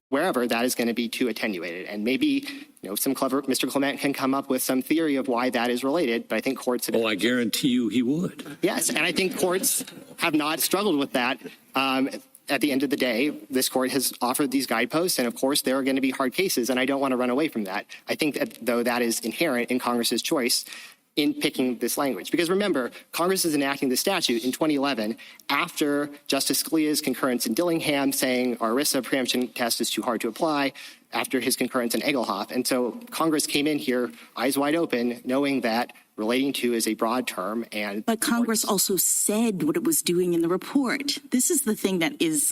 wherever, that is going to be too attenuated. And maybe, some clever Mr. Clement can come up with some theory of why that is related, but I think courts have... Oh, I guarantee you he would. Yes, and I think courts have not struggled with that. At the end of the day, this court has offered these guideposts, and of course there are going to be hard cases, and I don't want to run away from that. I think that, though, that is inherent in Congress's choice in picking this language. Because remember, Congress is enacting the statute in 2011 after Justice Scalia's concurrence in Dillingham saying our ERISA preemption test is too hard to apply, after his concurrence in Egelhoff. And so Congress came in here eyes wide open, knowing that relating to is a broad term. But Congress also said what it was doing in the report. This is the thing that is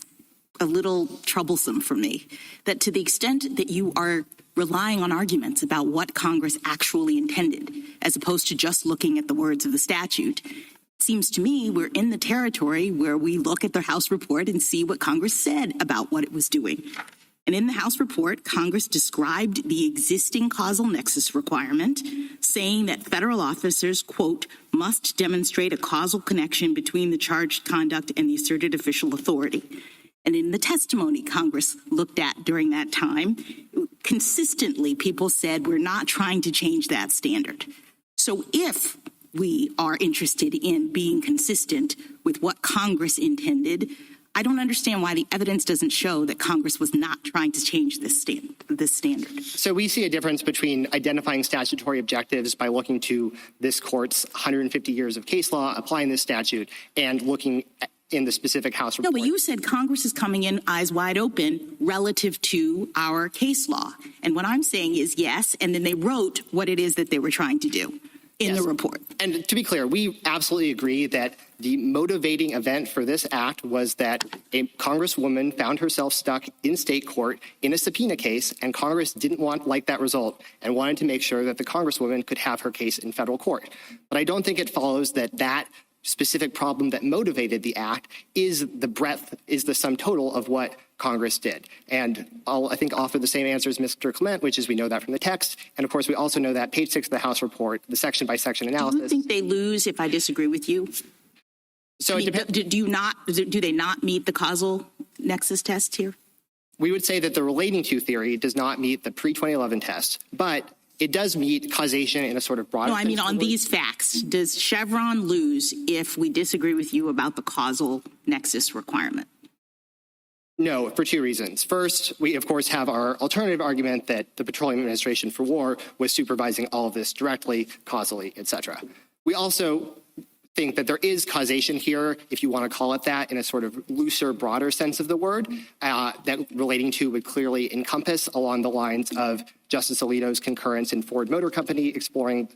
a little troublesome for me, that to the extent that you are relying on arguments about what Congress actually intended, as opposed to just looking at the words of the statute, it seems to me we're in the territory where we look at the House report and see what Congress said about what it was doing. And in the House report, Congress described the existing causal nexus requirement, saying that federal officers, quote, must demonstrate a causal connection between the charged conduct and the asserted official authority. And in the testimony Congress looked at during that time, consistently people said we're not trying to change that standard. So if we are interested in being consistent with what Congress intended, I don't understand why the evidence doesn't show that Congress was not trying to change this standard. So we see a difference between identifying statutory objectives by looking to this court's 150 years of case law, applying this statute, and looking in the specific House report. No, but you said Congress is coming in eyes wide open relative to our case law. And what I'm saying is yes, and then they wrote what it is that they were trying to do in the report. And to be clear, we absolutely agree that the motivating event for this act was that a congresswoman found herself stuck in state court in a subpoena case, and Congress didn't like that result and wanted to make sure that the congresswoman could have her case in federal court. But I don't think it follows that that specific problem that motivated the act is the breadth, is the sum total of what Congress did. And I'll, I think, offer the same answer as Mr. Clement, which is we know that from the text. And of course, we also know that page 6 of the House report, the section by section analysis. Do you think they lose if I disagree with you? So it depends. Do they not meet the causal nexus test here? We would say that the relating to theory does not meet the pre-2011 test, but it does meet causation in a sort of broader sense. No, I mean on these facts. Does Chevron lose if we disagree with you about the causal nexus requirement? No, for two reasons. First, we, of course, have our alternative argument that the Petroleum Administration for War was supervising all of this directly, causally, et cetera. We also think that there is causation here, if you want to call it that, in a sort of looser, broader sense of the word, that relating to would clearly encompass along the lines of Justice Alito's concurrence in Ford Motor Company exploring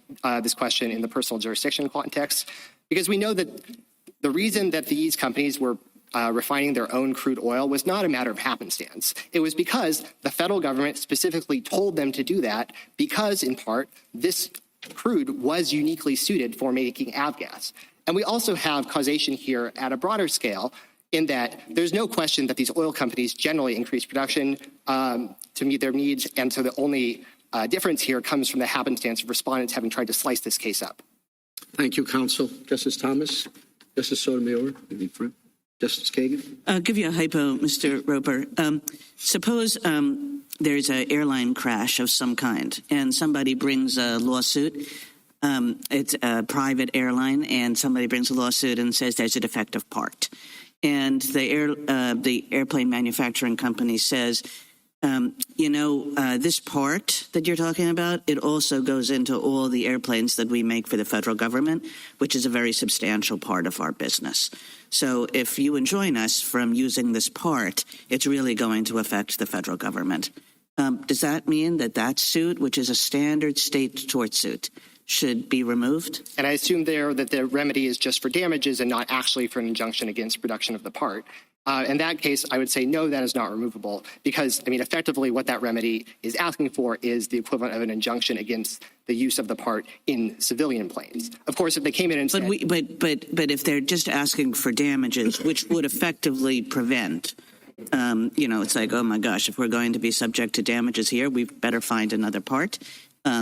this question in the personal jurisdiction context, because we know that the reason that these companies were refining their own crude oil was not a matter of happenstance. It was because the federal government specifically told them to do that because, in part, this crude was uniquely suited for making avgas. And we also have causation here at a broader scale in that there's no question that these oil companies generally increase production to meet their needs. And so the only difference here comes from the happenstance of respondents having tried to slice this case up. Thank you, counsel. Justice Thomas, Justice Sotomayor, Justice Kagan. I'll give you a hypo, Mr. Roper. Suppose there's an airline crash of some kind and somebody brings a lawsuit. It's a private airline and somebody brings a lawsuit and says there's a defective part. And the airplane manufacturing company says, This part that you're talking about, it also goes into all the airplanes that we make for the federal government, which is a very substantial part of our business. So if you enjoin us from using this part, it's really going to affect the federal government. Does that mean that suit, which is a standard state tort suit, should be removed? And I assume there that the remedy is just for damages and not actually for an injunction against production of the part. In that case, I would say no, that is not removable because, effectively what that remedy is asking for is the equivalent of an injunction against the use of the part in civilian planes. Of course, if they came in and said... But if they're just asking for damages, which would effectively prevent, it's like, oh my gosh, if we're going to be subject to damages here, we better find another part.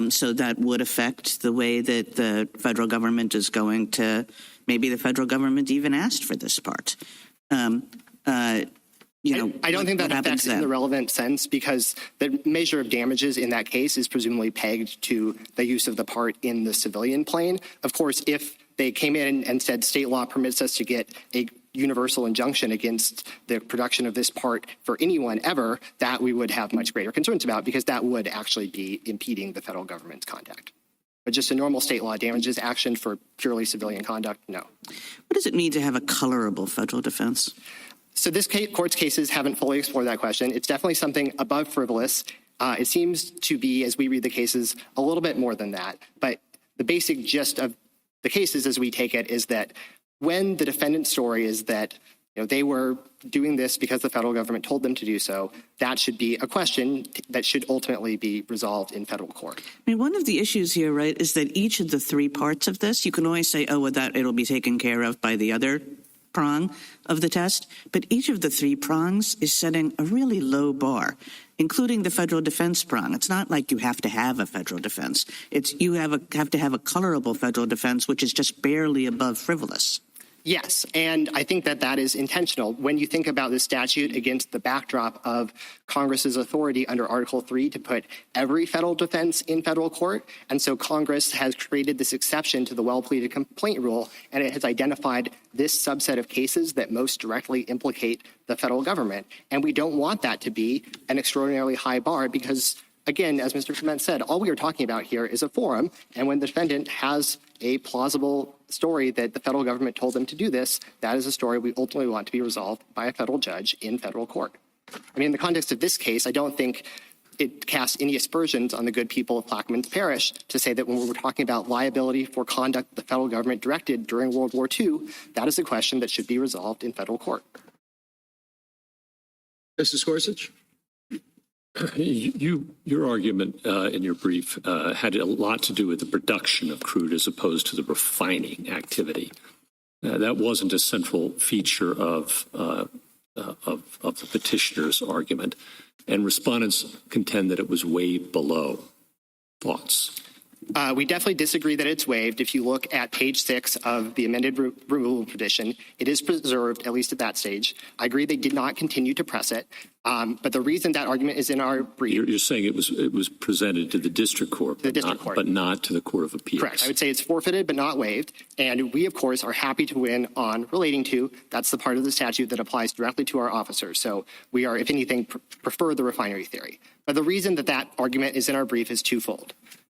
So that would affect the way that the federal government is going to, maybe the federal government even asked for this part. I don't think that affects in the relevant sense because the measure of damages in that case is presumably pegged to the use of the part in the civilian plane. Of course, if they came in and said state law permits us to get a universal injunction against the production of this part for anyone ever, that we would have much greater concerns about because that would actually be impeding the federal government's conduct. But just a normal state law damages action for purely civilian conduct, no. What does it mean to have a colorable federal defense? So this court's cases haven't fully explored that question. It's definitely something above frivolous. It seems to be, as we read the cases, a little bit more than that. But the basic gist of the cases as we take it is that when the defendant's story is that they were doing this because the federal government told them to do so, that should be a question that should ultimately be resolved in federal court. One of the issues here, right, is that each of the three parts of this, you can always say, that it'll be taken care of by the other prong of the test, but each of the three prongs is setting a really low bar, including the federal defense prong. It's not like you have to have a federal defense. It's you have to have a colorable federal defense, which is just barely above frivolous. Yes, and I think that is intentional. When you think about this statute against the backdrop of Congress's authority under Article 3 to put every federal defense in federal court, and so Congress has created this exception to the well-pleaded complaint rule, and it has identified this subset of cases that most directly implicate the federal government. And we don't want that to be an extraordinarily high bar because, again, as Mr. Clement said, all we are talking about here is a forum, and when the defendant has a plausible story that the federal government told them to do this, that is a story we ultimately want to be resolved by a federal judge in federal court. In the context of this case, I don't think it casts any aspersions on the good people of Plaquemines Parish to say that when we're talking about liability for conduct the federal government directed during World War II, that is a question that should be resolved in federal court. Justice Gorsuch? Your argument in your brief had a lot to do with the production of crude as opposed to the refining activity. That wasn't a central feature of the petitioner's argument, and respondents contend that it was way below. Thoughts? We definitely disagree that it's waived. If you look at page 6 of the amended removal petition, it is preserved, at least at that stage. I agree they did not continue to press it, but the reason that argument is in our brief. You're saying it was presented to the district court, but not to the Court of Appeals. Correct. I would say it's forfeited but not waived, and we, of course, are happy to win on relating to. That's the part of the statute that applies directly to our officers. So we are, if anything, prefer the refinery theory. But the reason that argument is in our brief is twofold.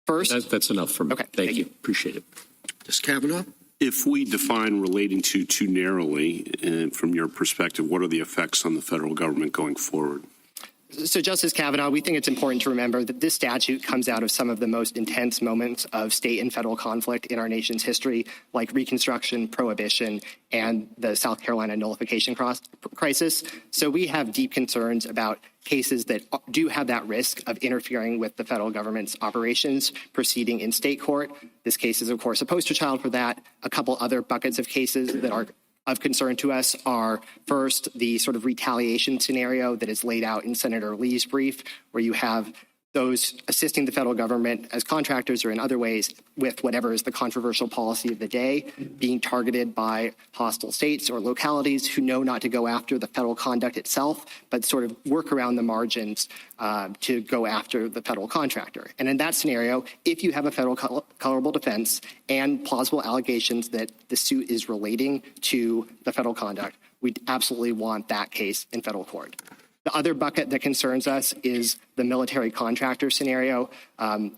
First, that's enough for me. Okay, thank you. Appreciate it. Justice Kavanaugh? If we define relating to too narrowly, from your perspective, what are the effects on the federal government going forward? So, Justice Kavanaugh, we think it's important to remember that this statute comes out of some of the most intense moments of state and federal conflict in our nation's history, like Reconstruction, Prohibition, and the South Carolina nullification crisis. So we have deep concerns about cases that do have that risk of interfering with the federal government's operations proceeding in state court. This case is, of course, a poster child for that. A couple other buckets of cases that are of concern to us are, first, the sort of retaliation scenario that is laid out in Senator Lee's brief, where you have those assisting the federal government as contractors or in other ways with whatever is the controversial policy of the day being targeted by hostile states or localities who know not to go after the federal conduct itself, but sort of work around the margins to go after the federal contractor. And in that scenario, if you have a federal colorable defense and plausible allegations that the suit is relating to the federal conduct, we absolutely want that case in federal court. The other bucket that concerns us is the military contractor scenario.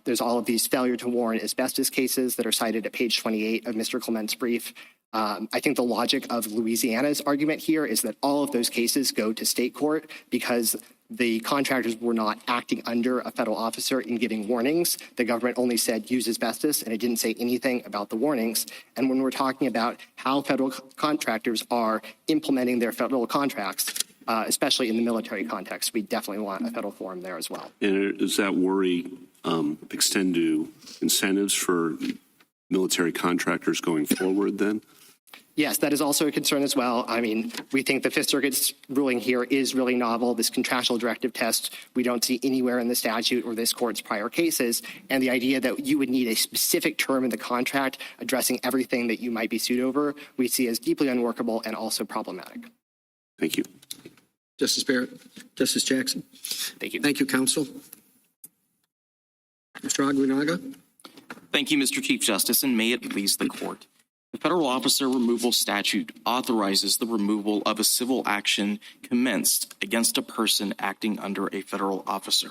There's all of these failure to warn asbestos cases that are cited at page 28 of Mr. Clement's brief. I think the logic of Louisiana's argument here is that all of those cases go to state court because the contractors were not acting under a federal officer in giving warnings. The government only said use asbestos, and it didn't say anything about the warnings. And when we're talking about how federal contractors are implementing their federal contracts, especially in the military context, we definitely want a federal forum there as well. And does that worry extend to incentives for military contractors going forward then? Yes, that is also a concern as well. I mean, we think the Fifth Circuit's ruling here is really novel. This contractual directive test we don't see anywhere in the statute or this court's prior cases. And the idea that you would need a specific term in the contract addressing everything that you might be sued over, we see as deeply unworkable and also problematic. Thank you. Justice Barrett, Justice Jackson. Thank you. Thank you, counsel. Mr. Aguiñaga. Thank you, Mr. Chief Justice, and may it please the court. The federal officer removal statute authorizes the removal of a civil action commenced against a person acting under a federal officer.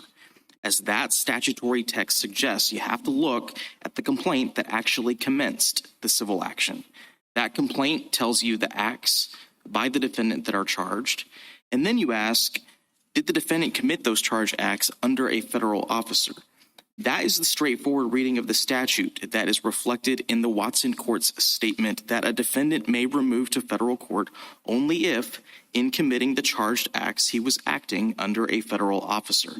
As that statutory text suggests, you have to look at the complaint that actually commenced the civil action. That complaint tells you the acts by the defendant that are charged, and then you ask, did the defendant commit those charged acts under a federal officer? That is the straightforward reading of the statute that is reflected in the Watson Court's statement that a defendant may remove to federal court only if, in committing the charged acts, he was acting under a federal officer.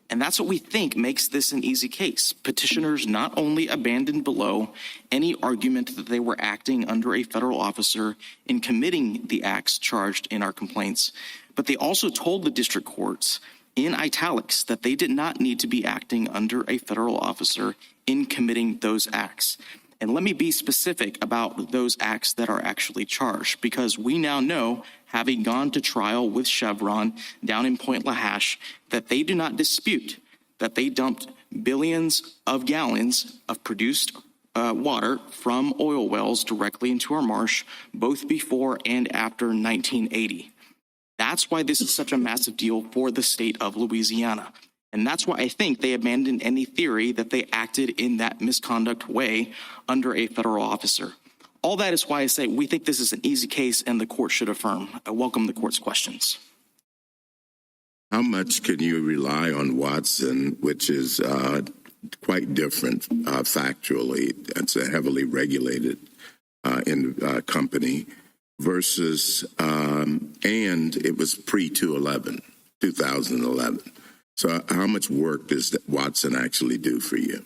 And that's what we think makes this an easy case. Petitioners not only abandoned below any argument that they were acting under a federal officer in committing the acts charged in our complaints, but they also told the district courts in italics that they did not need to be acting under a federal officer in committing those acts. And let me be specific about those acts that are actually charged, because we now know, having gone to trial with Chevron down in Point Lahash, that they do not dispute that they dumped billions of gallons of produced water from oil wells directly into our marsh, both before and after 1980. That's why this is such a massive deal for the state of Louisiana. And that's why I think they abandoned any theory that they acted in that misconduct way under a federal officer. All that is why I say we think this is an easy case and the court should affirm. I welcome the court's questions. How much can you rely on Watson, which is quite different factually? It's a heavily regulated company. Versus, and it was pre-2011. So how much work does Watson actually do for you?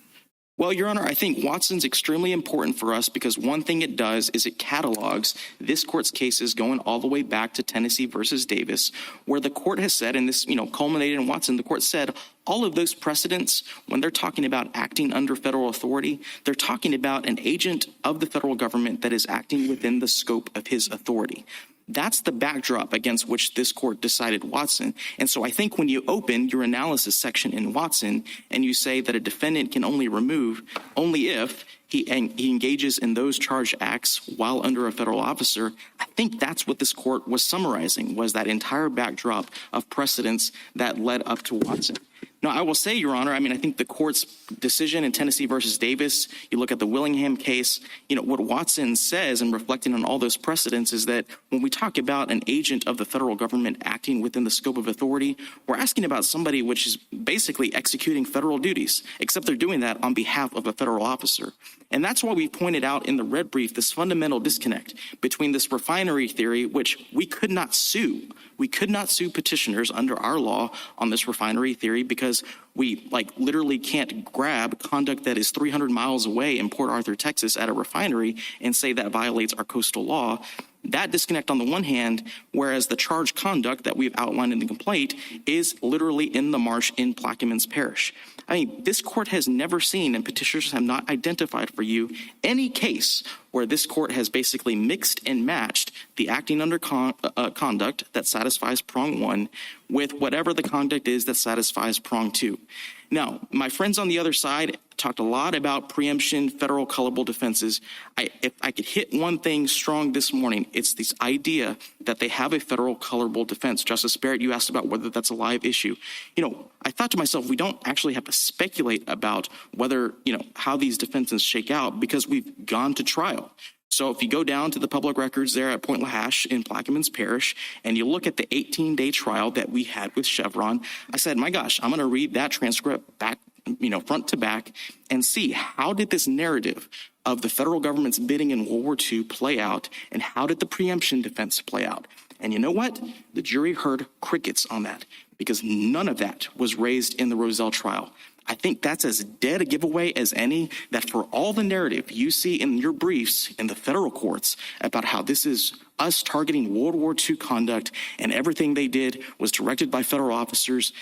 Well, Your Honor, I think Watson's extremely important for us because one thing it does is it catalogs this court's cases going all the way back to Tennessee versus Davis, where the court has said, and this, culminated in Watson, the court said all of those precedents, when they're talking about acting under federal authority, they're talking about an agent of the federal government that is acting within the scope of his authority. That's the backdrop against which this court decided Watson. And so I think when you open your analysis section in Watson and you say that a defendant can only remove only if he engages in those charged acts while under a federal officer, I think that's what this court was summarizing, was that entire backdrop of precedents that led up to Watson. Now, I will say, Your Honor, I think the court's decision in Tennessee versus Davis, you look at the Willingham case, what Watson says and reflecting on all those precedents is that when we talk about an agent of the federal government acting within the scope of authority, we're asking about somebody which is basically executing federal duties, except they're doing that on behalf of a federal officer. And that's why we pointed out in the red brief this fundamental disconnect between this refinery theory, which we could not sue. We could not sue petitioners under our law on this refinery theory because we literally can't grab conduct that is 300 miles away in Port Arthur, Texas at a refinery and say that violates our coastal law. That disconnect on the one hand, whereas the charged conduct that we've outlined in the complaint is literally in the marsh in Plaquemines Parish. This court has never seen, and petitioners have not identified for you, any case where this court has basically mixed and matched the acting under conduct that satisfies prong 1 with whatever the conduct is that satisfies prong 2. Now, my friends on the other side talked a lot about preemption, federal colorable defenses. If I could hit one thing strong this morning, it's this idea that they have a federal colorable defense. Justice Barrett, you asked about whether that's a live issue. I thought to myself, we don't actually have to speculate about whether, how these defenses shake out because we've gone to trial. So if you go down to the public records there at Point Lahash in Plaquemines Parish and you look at the 18-day trial that we had with Chevron, I said, my gosh, I'm going to read that transcript back, front to back and see how did this narrative of the federal government's bidding in World War II play out and how did the preemption defense play out? And you know what? The jury heard crickets on that because none of that was raised in the Roselle trial. I think that's as dead a giveaway as any, that for all the narrative you see in your briefs in the federal courts about how this is us targeting World War II conduct and everything they did was directed by federal officers,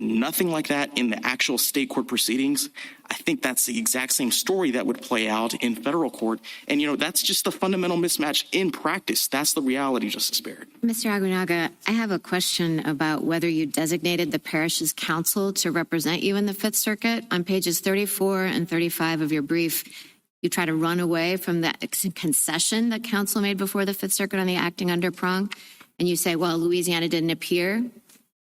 nothing like that in the actual state court proceedings. I think that's the exact same story that would play out in federal court. And, that's just the fundamental mismatch in practice. That's the reality, Justice Barrett. Mr. Aguiñaga, I have a question about whether you designated the parish's counsel to represent you in the Fifth Circuit. On pages 34 and 35 of your brief, you try to run away from that concession that counsel made before the Fifth Circuit on the acting under prong. And you say, well, Louisiana didn't appear.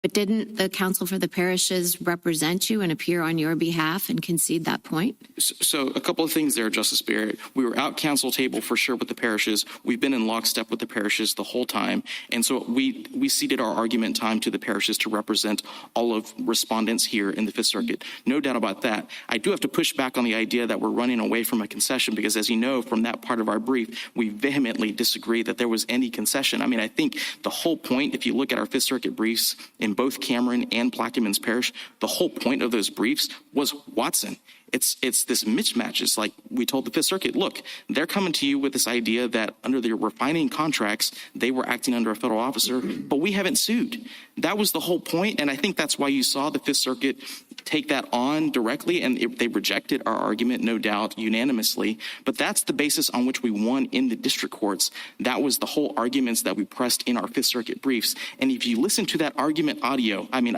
But didn't the counsel for the parishes represent you and appear on your behalf and concede that point? So a couple of things there, Justice Barrett. We were out counsel table for sure with the parishes. We've been in lockstep with the parishes the whole time. And so we ceded our argument time to the parishes to represent all of respondents here in the Fifth Circuit. No doubt about that. I do have to push back on the idea that we're running away from a concession because, as you know, from that part of our brief, we vehemently disagree that there was any concession. I mean, I think the whole point, if you look at our Fifth Circuit briefs in both Cameron and Plaquemines Parish, the whole point of those briefs was Watson. It's this mismatch. It's like we told the Fifth Circuit, look, they're coming to you with this idea that under their refining contracts, they were acting under a federal officer, but we haven't sued. That was the whole point, and I think that's why you saw the Fifth Circuit take that on directly, and they rejected our argument, no doubt, unanimously. But that's the basis on which we won in the district courts. That was the whole arguments that we pressed in our Fifth Circuit briefs. And if you listen to that argument audio, I mean,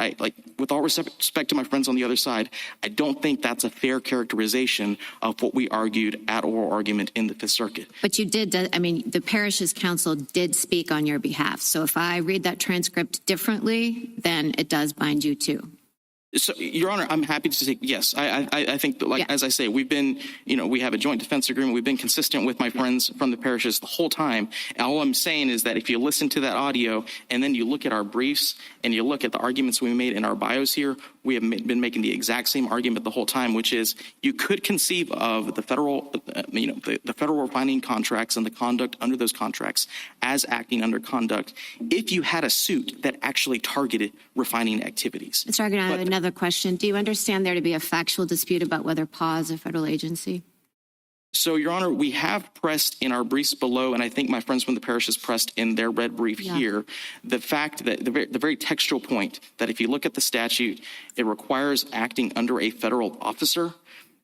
with all respect to my friends on the other side, I don't think that's a fair characterization of what we argued at oral argument in the Fifth Circuit. But you did, the parish's counsel did speak on your behalf. So if I read that transcript differently, then it does bind you too. So, Your Honor, I'm happy to say yes. I think that, as I say, we've been, we have a joint defense agreement. We've been consistent with my friends from the parishes the whole time. And all I'm saying is that if you listen to that audio and then you look at our briefs and you look at the arguments we made in our bios here, we have been making the exact same argument the whole time, which is you could conceive of the federal, the federal refining contracts and the conduct under those contracts as acting under conduct if you had a suit that actually targeted refining activities. Mr. Aguiñaga, I have another question. Do you understand there to be a factual dispute about whether PAW is a federal agency? So, Your Honor, we have pressed in our briefs below, and I think my friends from the parish has pressed in their red brief here, the fact that the very textual point that if you look at the statute, it requires acting under a federal officer.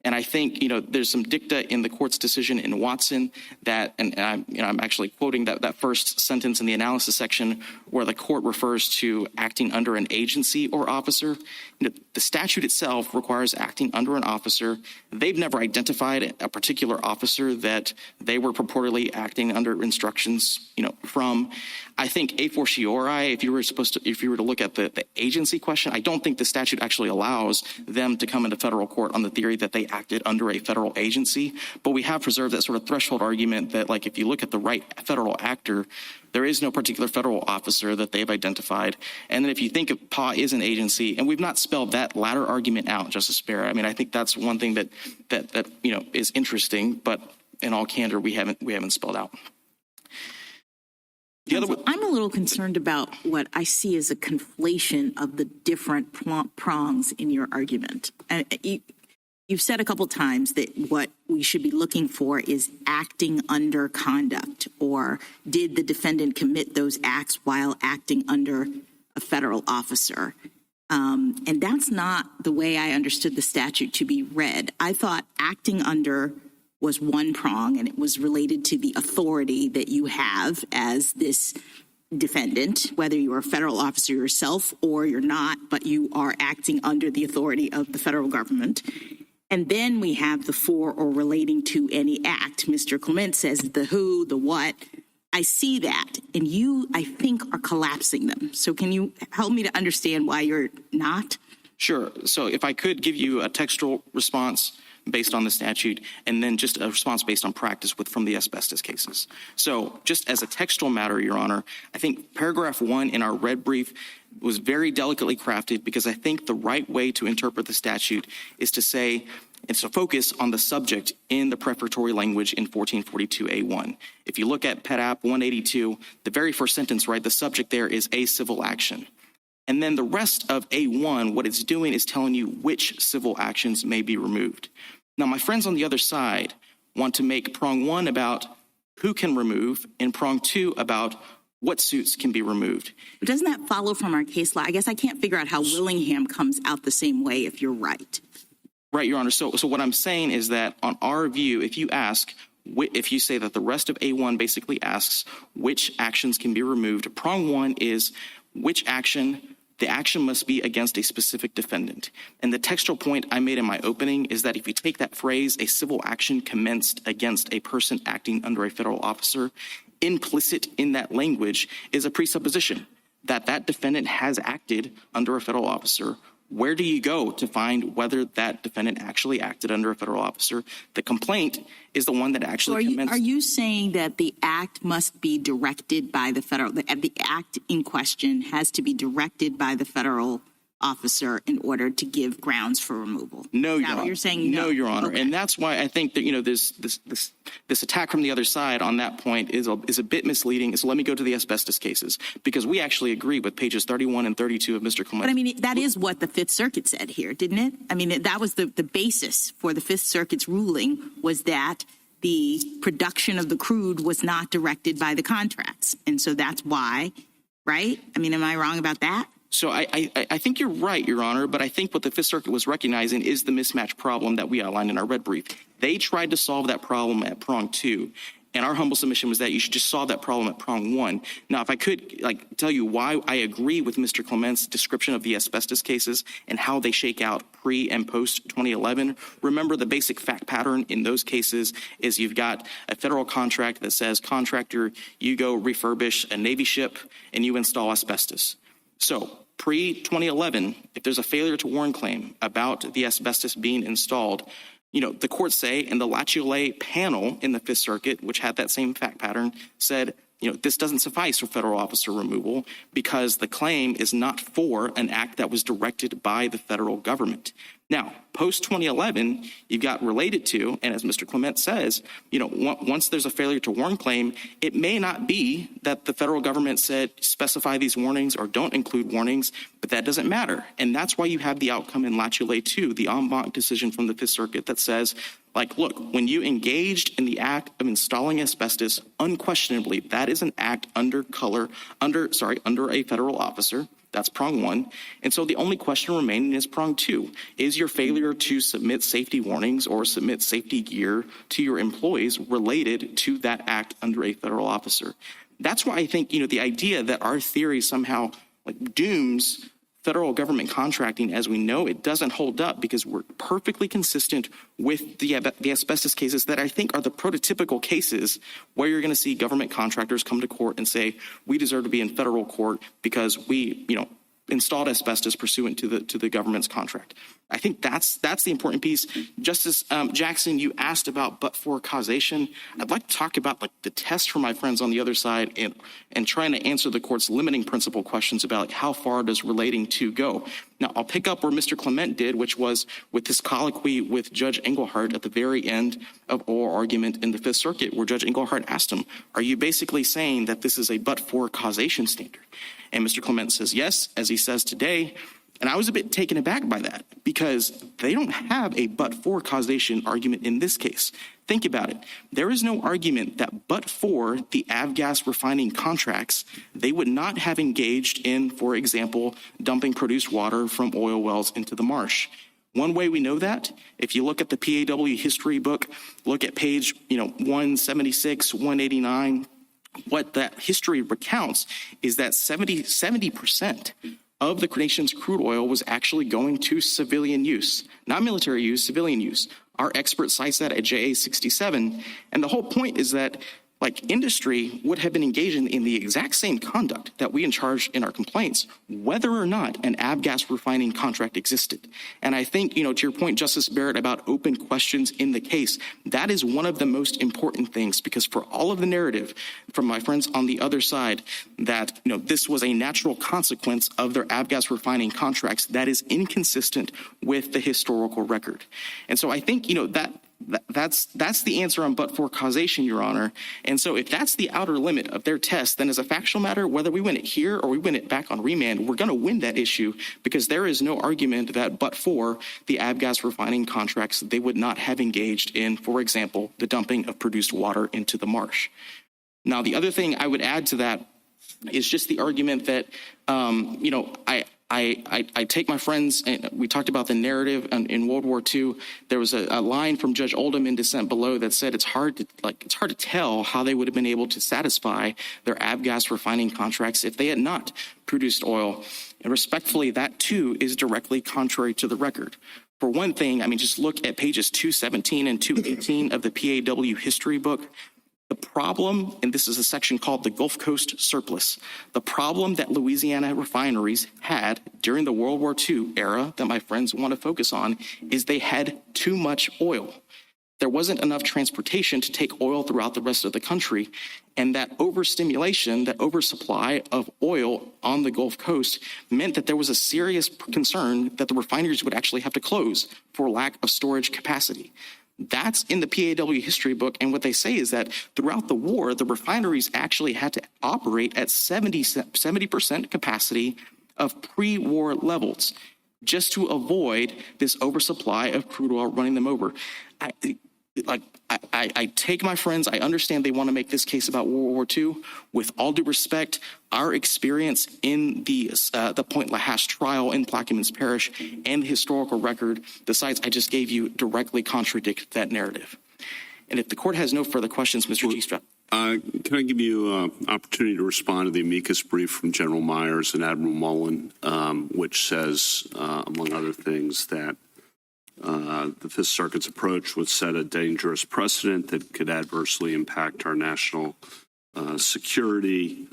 And I think, there's some dicta in the court's decision in Watson that, and I'm actually quoting that first sentence in the analysis section where the court refers to acting under an agency or officer. The statute itself requires acting under an officer. They've never identified a particular officer that they were purportedly acting under instructions, from. I think a fortiori, if you were to look at the agency question, I don't think the statute actually allows them to come into federal court on the theory that they acted under a federal agency. But we have preserved that sort of threshold argument that, if you look at the right federal actor, there is no particular federal officer that they've identified. And then if you think of PAW is an agency, and we've not spelled that latter argument out, Justice Barrett. I mean, I think that's one thing that is interesting, but in all candor, we haven't spelled out. I'm a little concerned about what I see as a conflation of the different prongs in your argument. You've said a couple times that what we should be looking for is acting under conduct, or did the defendant commit those acts while acting under a federal officer? And that's not the way I understood the statute to be read. I thought acting under was one prong, and it was related to the authority that you have as this defendant, whether you're a federal officer yourself or you're not, but you are acting under the authority of the federal government. And then we have the for or relating to any act. Mr. Clement says the who, the what. I see that, and you, I think, are collapsing them. So can you help me to understand why you're not? Sure. So if I could give you a textual response based on the statute, and then just a response based on practice from the asbestos cases. So just as a textual matter, Your Honor, I think paragraph 1 in our red brief was very delicately crafted, because I think the right way to interpret the statute is to say, it's to focus on the subject in the prefatory language in 1442A1. If you look at Pet App 182, the very first sentence, right, the subject there is a civil action. And then the rest of A1, what it's doing is telling you which civil actions may be removed. Now, my friends on the other side want to make prong 1 about who can remove and prong 2 about what suits can be removed. But doesn't that follow from our case law? I guess I can't figure out how Willingham comes out the same way if you're right. Right, Your Honor. So what I'm saying is that on our view, if you say that the rest of A1 basically asks which actions can be removed, prong 1 is which action. The action must be against a specific defendant. And the textual point I made in my opening is that if you take that phrase, a civil action commenced against a person acting under a federal officer, implicit in that language is a presupposition that that defendant has acted under a federal officer. Where do you go to find whether that defendant actually acted under a federal officer? The complaint is the one that actually commenced. Are you saying that the act must be directed by the federal, the act in question has to be directed by the federal officer in order to give grounds for removal? No, Your Honor. You're saying no, Your Honor. Okay. And that's why I think that, this attack from the other side on that point is a bit misleading. So let me go to the asbestos cases, because we actually agree with pages 31 and 32 of Mr. Clement. But I mean, that is what the Fifth Circuit said here, didn't it? I mean, that was the basis for the Fifth Circuit's ruling, was that the production of the crude was not directed by the contracts. And so that's why, right? I mean, am I wrong about that? So I think you're right, Your Honor, but I think what the Fifth Circuit was recognizing is the mismatch problem that we outlined in our red brief. They tried to solve that problem at prong 2, and our humble submission was that you should just solve that problem at prong 1. Now, if I could tell you why I agree with Mr. Clement's description of the asbestos cases and how they shake out pre and post 2011, remember the basic fact pattern in those cases is you've got a federal contract that says, contractor, you go refurbish a Navy ship and you install asbestos. So pre-2011, if there's a failure to warn claim about the asbestos being installed, the courts say, and the Lachiole panel in the Fifth Circuit, which had that same fact pattern, said, this doesn't suffice for federal officer removal because the claim is not for an act that was directed by the federal government. Now, post-2011, you've got related to, and as Mr. Clement says, once there's a failure to warn claim, it may not be that the federal government said specify these warnings or don't include warnings, but that doesn't matter. And that's why you have the outcome in Lachiole 2, the en banc decision from the Fifth Circuit that says, look, when you engaged in the act of installing asbestos, unquestionably, that is an act under a federal officer. That's prong 1. And so the only question remaining is prong 2. Is your failure to submit safety warnings or submit safety gear to your employees related to that act under a federal officer? That's why I think, the idea that our theory somehow dooms federal government contracting as we know it doesn't hold up, because we're perfectly consistent with the asbestos cases that I think are the prototypical cases where you're going to see government contractors come to court and say, we deserve to be in federal court because we, installed asbestos pursuant to the government's contract. I think that's the important piece. Justice Jackson, you asked about but-for causation. I'd like to talk about the test for my friends on the other side and trying to answer the court's limiting principle questions about how far does relating to go. Now, I'll pick up where Mr. Clement did, which was with this colloquy with Judge Engelhardt at the very end of oral argument in the Fifth Circuit, where Judge Engelhardt asked him, are you basically saying that this is a but-for causation standard? And Mr. Clement says yes, as he says today. And I was a bit taken aback by that, because they don't have a but-for causation argument in this case. Think about it. There is no argument that but for the avgas refining contracts, they would not have engaged in, for example, dumping produced water from oil wells into the marsh. One way we know that, if you look at the PAW history book, look at page 176, 189, what that history recounts is that 70% of the nation's crude oil was actually going to civilian use, not military use, civilian use. Our expert cites that at JA 67. And the whole point is that industry would have been engaged in the exact same conduct that we charged in our complaints, whether or not an avgas refining contract existed. And I think, to your point, Justice Barrett, about open questions in the case, that is one of the most important things, because for all of the narrative from my friends on the other side that, this was a natural consequence of their avgas refining contracts, that is inconsistent with the historical record. And so I think, that's the answer on but for causation, Your Honor. And so if that's the outer limit of their test, then as a factual matter, whether we win it here or we win it back on remand, we're going to win that issue, because there is no argument that but for the avgas refining contracts, they would not have engaged in, for example, the dumping of produced water into the marsh. Now, the other thing I would add to that is just the argument that, I take my friends, and we talked about the narrative in World War II. There was a line from Judge Oldham in dissent below that said it's hard to tell how they would have been able to satisfy their avgas refining contracts if they had not produced oil. And respectfully, that too is directly contrary to the record. For one thing, just look at pages 217 and 218 of the PAW history book. The problem, and this is a section called the Gulf Coast Surplus, the problem that Louisiana refineries had during the World War II era that my friends want to focus on is they had too much oil. There wasn't enough transportation to take oil throughout the rest of the country, and that overstimulation, that oversupply of oil on the Gulf Coast meant that there was a serious concern that the refineries would actually have to close for lack of storage capacity. That's in the PAW history book, and what they say is that throughout the war, the refineries actually had to operate at 70% capacity of pre-war levels just to avoid this oversupply of crude oil running them over. I take my friends, I understand they want to make this case about World War II. With all due respect, our experience in the Point Lahash trial in Plaquemines Parish and the historical record, the sites I just gave you, directly contradict that narrative. And if the court has no further questions, Mr. Chief Justice. Can I give you an opportunity to respond to the amicus brief from General Myers and Admiral Mullen, which says, among other things, that the Fifth Circuit's approach would set a dangerous precedent that could adversely impact our national security,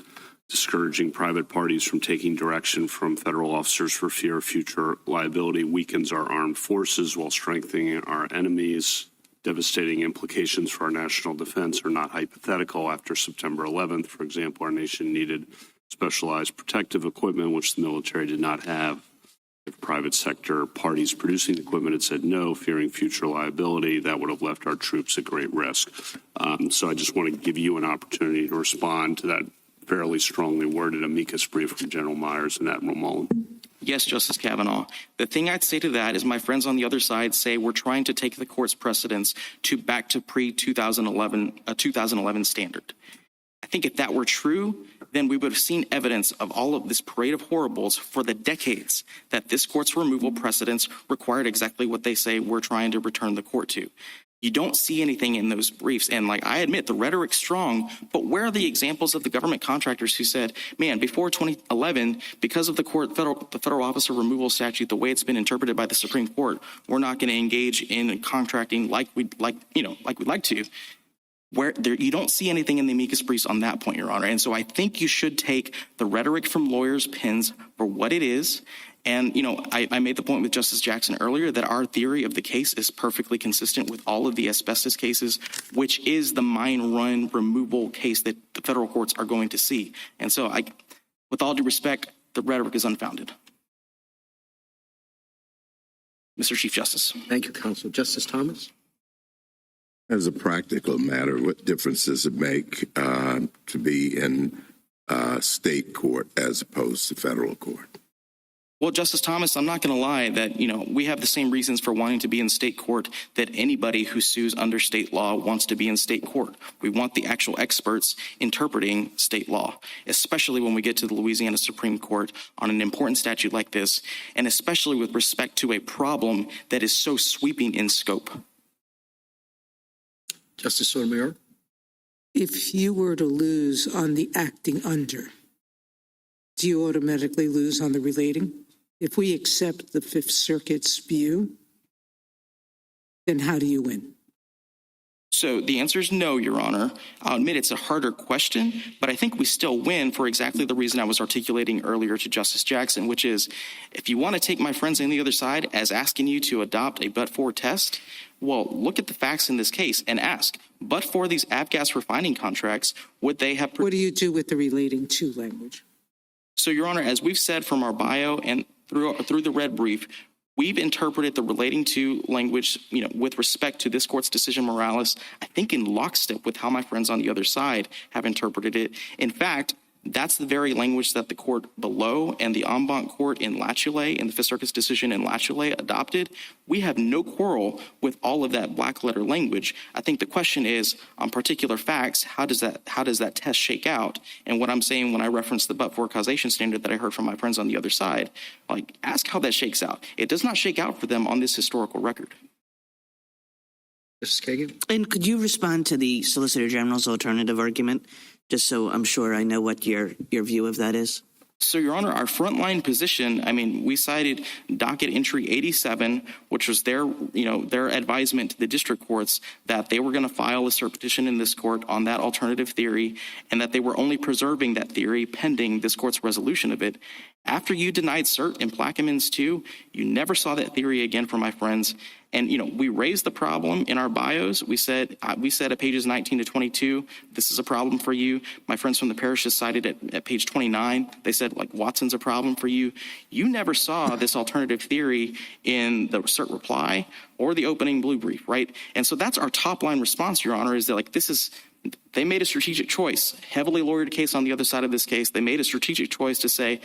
discouraging private parties from taking direction from federal officers for fear of future liability, weakens our armed forces while strengthening our enemies. Devastating implications for our national defense are not hypothetical. After September 11th, for example, our nation needed specialized protective equipment, which the military did not have. If private sector parties producing the equipment had said no, fearing future liability, that would have left our troops at great risk. So I just want to give you an opportunity to respond to that fairly strongly worded amicus brief from General Myers and Admiral Mullen. Yes, Justice Kavanaugh. The thing I'd say to that is my friends on the other side say we're trying to take the court's precedents back to pre-2011 standard. I think if that were true, then we would have seen evidence of all of this parade of horribles for the decades that this court's removal precedents required exactly what they say we're trying to return the court to. You don't see anything in those briefs. And I admit, the rhetoric's strong, but where are the examples of the government contractors who said, man, before 2011, because of the federal officer removal statute, the way it's been interpreted by the Supreme Court, we're not going to engage in contracting like we'd like to. You don't see anything in the amicus briefs on that point, Your Honor. And so I think you should take the rhetoric from lawyers' pens for what it is. And, I made the point with Justice Jackson earlier that our theory of the case is perfectly consistent with all of the asbestos cases, which is the mine run removal case that the federal courts are going to see. And so with all due respect, the rhetoric is unfounded. Mr. Chief Justice. Thank you, Counsel. Justice Thomas? As a practical matter, what difference does it make to be in state court as opposed to federal court? Well, Justice Thomas, I'm not going to lie that, we have the same reasons for wanting to be in state court that anybody who sues under state law wants to be in state court. We want the actual experts interpreting state law, especially when we get to the Louisiana Supreme Court on an important statute like this, and especially with respect to a problem that is so sweeping in scope. Justice Sotomayor? If you were to lose on the acting under, do you automatically lose on the relating? If we accept the Fifth Circuit's view, then how do you win? So the answer is no, Your Honor. I'll admit it's a harder question, but I think we still win for exactly the reason I was articulating earlier to Justice Jackson, which is if you want to take my friends on the other side as asking you to adopt a but-for test, well, look at the facts in this case and ask, but for these avgas refining contracts, would they have... What do you do with the relating to language? So, Your Honor, as we've said from our bio and through the red brief, we've interpreted the relating to language, with respect to this court's decision Morales, I think in lockstep with how my friends on the other side have interpreted it. In fact, that's the very language that the court below and the en banc court in Latulay, in the Fifth Circuit's decision in Latulay, adopted. We have no quarrel with all of that black letter language. I think the question is, on particular facts, how does that test shake out? And what I'm saying when I reference the but-for causation standard that I heard from my friends on the other side, ask how that shakes out. It does not shake out for them on this historical record. Justice Kagan? And could you respond to the Solicitor General's alternative argument, just so I'm sure I know what your view of that is? So, Your Honor, our frontline position, we cited Docket Entry 87, which was their advisement to the district courts that they were going to file a cert petition in this court on that alternative theory, and that they were only preserving that theory pending this court's resolution of it. After you denied cert in Plaquemines 2, you never saw that theory again from my friends. And, we raised the problem in our bios. We said at pages 19 to 22, this is a problem for you. My friends from the parish cited at page 29. They said, Watson's a problem for you. You never saw this alternative theory in the cert reply or the opening blue brief, right? And so that's our top line response, Your Honor, is that they made a strategic choice, heavily lawyered case on the other side of this case. They made a strategic choice to say,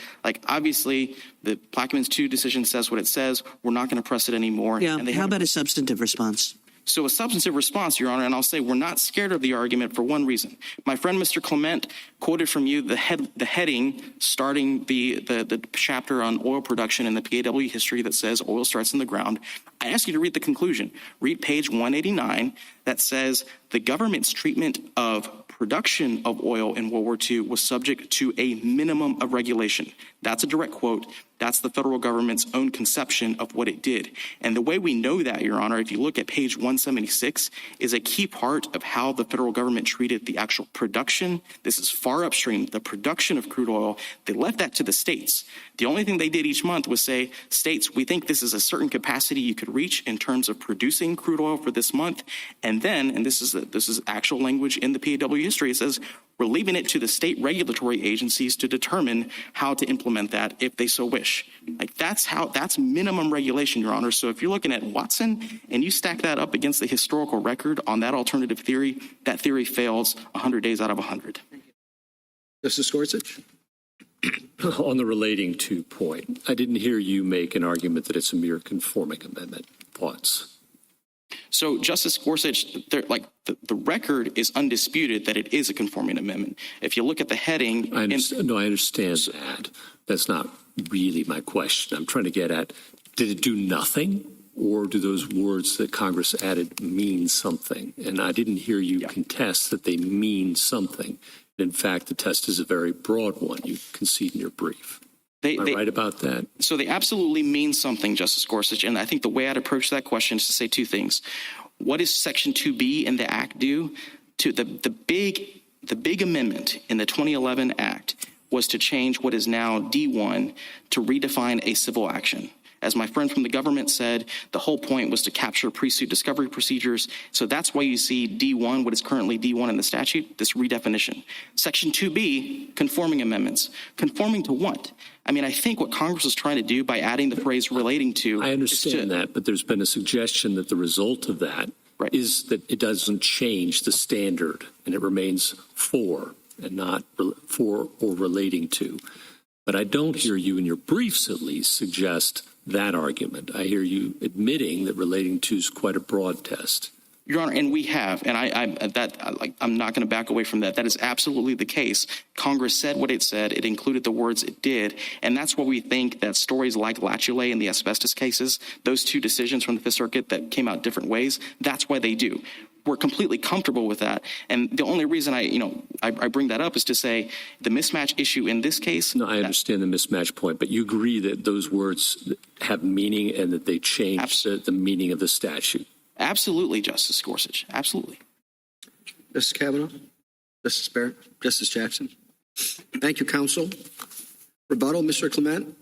obviously the Plaquemines 2 decision says what it says. We're not going to press it anymore. Yeah. And How about a substantive response? So a substantive response, Your Honor, and I'll say we're not scared of the argument for one reason. My friend, Mr. Clement, quoted from you the heading starting the chapter on oil production in the PAW history that says oil starts in the ground. I ask you to read the conclusion. Read page 189 that says the government's treatment of production of oil in World War II was subject to a minimum of regulation. That's a direct quote. That's the federal government's own conception of what it did. And the way we know that, Your Honor, if you look at page 176, is a key part of how the federal government treated the actual production. This is far upstream, the production of crude oil. They left that to the states. The only thing they did each month was say, states, we think this is a certain capacity you could reach in terms of producing crude oil for this month. And then, and this is actual language in the PAW history, it says, we're leaving it to the state regulatory agencies to determine how to implement that if they so wish. That's minimum regulation, Your Honor. So if you're looking at Watson and you stack that up against the historical record on that alternative theory, that theory fails 100 days out of 100. Justice Gorsuch? On the relating to point, I didn't hear you make an argument that it's a mere conforming amendment. Thoughts? So, Justice Gorsuch, the record is undisputed that it is a conforming amendment. If you look at the heading... I understand that. That's not really my question. I'm trying to get at, did it do nothing? Or do those words that Congress added mean something? And I didn't hear you contest that they mean something. In fact, the test is a very broad one. You concede in your brief. Am I right about that? So they absolutely mean something, Justice Gorsuch. And I think the way I'd approach that question is to say two things. What does Section 2B in the Act do? To the big amendment in the 2011 Act was to change what is now D1 to redefine a civil action. As my friend from the government said, the whole point was to capture pre-suit discovery procedures. So that's why you see D1, what is currently D1 in the statute, this redefinition. Section 2B, conforming amendments. Conforming to what? I think what Congress is trying to do by adding the phrase relating to... I understand that, but there's been a suggestion that the result of that is that it doesn't change the standard and it remains for and not for or relating to. But I don't hear you, in your briefs at least, suggest that argument. I hear you admitting that relating to is quite a broad test. Your Honor, and we have, and I'm not going to back away from that. That is absolutely the case. Congress said what it said. It included the words it did, and that's why we think that stories like Latulay and the asbestos cases, those two decisions from the Fifth Circuit that came out different ways, that's why they do. We're completely comfortable with that, and the only reason I bring that up is to say the mismatch issue in this case. No, I understand the mismatch point, but you agree that those words have meaning and that they change the meaning of the statute. Absolutely, Justice Gorsuch. Absolutely. Justice Kavanaugh, Justice Barrett, Justice Jackson. Thank you, counsel. Rebuttal, Mr. Clement.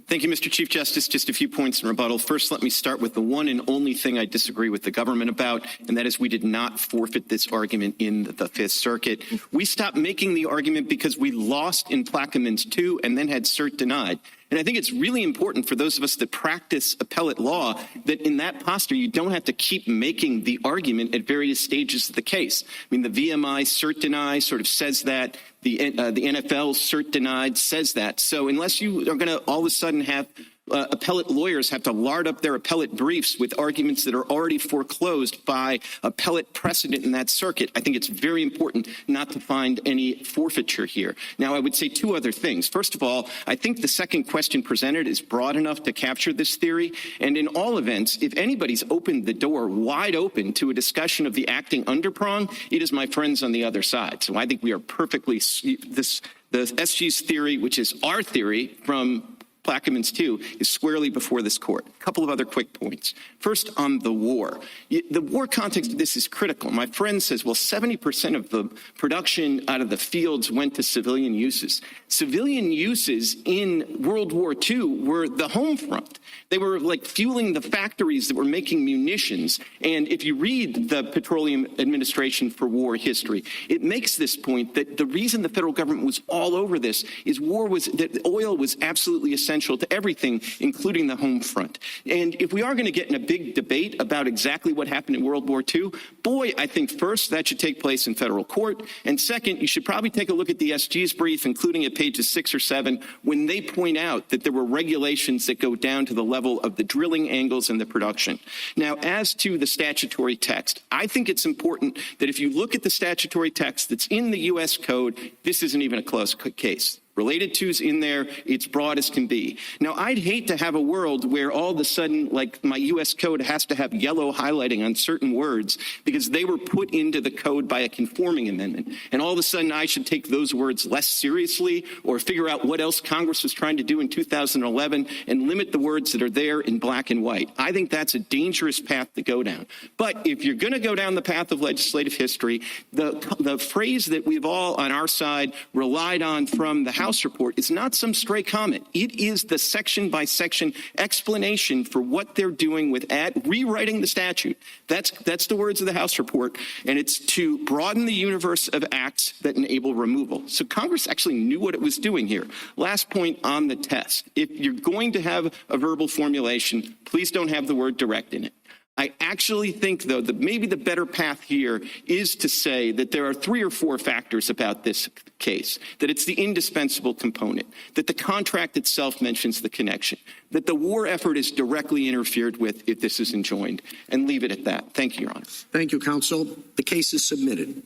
Thank you, Mr. Chief Justice. Just a few points in rebuttal. First, let me start with the one and only thing I disagree with the government about, and that is we did not forfeit this argument in the Fifth Circuit. We stopped making the argument because we lost in Plaquemines 2 and then had cert denied. And I think it's really important for those of us that practice appellate law that in that posture, you don't have to keep making the argument at various stages of the case. I mean, the VMI cert deny sort of says that. The NFL cert denied says that. So unless you are going to all of a sudden have appellate lawyers have to lard up their appellate briefs with arguments that are already foreclosed by appellate precedent in that circuit, I think it's very important not to find any forfeiture here. Now, I would say two other things. First of all, I think the second question presented is broad enough to capture this theory. And in all events, if anybody's opened the door wide open to a discussion of the acting under prong, it is my friends on the other side. So I think we are perfectly the SG's theory, which is our theory from Plaquemines 2, is squarely before this court. A couple of other quick points. First, on the war. The war context of this is critical. My friend says, well, 70% of the production out of the fields went to civilian uses. Civilian uses in World War II were the home front. They were like fueling the factories that were making munitions. And if you read the Petroleum Administration for War history, it makes this point that the reason the federal government was all over this is that oil was absolutely essential to everything, including the home front. And if we are going to get in a big debate about exactly what happened in World War II, boy, I think first that should take place in federal court. And second, you should probably take a look at the SG's brief, including at pages 6 or 7, when they point out that there were regulations that go down to the level of the drilling angles and the production. Now, as to the statutory text, I think it's important that if you look at the statutory text that's in the U.S. Code, this isn't even a close case. Related to's in there, it's broad as can be. Now, I'd hate to have a world where all of a sudden, like my U.S. code has to have yellow highlighting on certain words because they were put into the code by a conforming amendment. And all of a sudden, I should take those words less seriously or figure out what else Congress was trying to do in 2011 and limit the words that are there in black and white. I think that's a dangerous path to go down. But if you're going to go down the path of legislative history, the phrase that we've all on our side relied on from the House report is not some stray comment. It is the section by section explanation for what they're doing with rewriting the statute. That's the words of the House report, and it's to broaden the universe of acts that enable removal. So Congress actually knew what it was doing here. Last point on the test. If you're going to have a verbal formulation, please don't have the word direct in it. I actually think, though, that maybe the better path here is to say that there are 3 or 4 factors about this case, that it's the indispensable component, that the contract itself mentions the connection, that the war effort is directly interfered with if this is enjoined, and leave it at that. Thank you, Your Honor. Thank you, counsel. The case is submitted.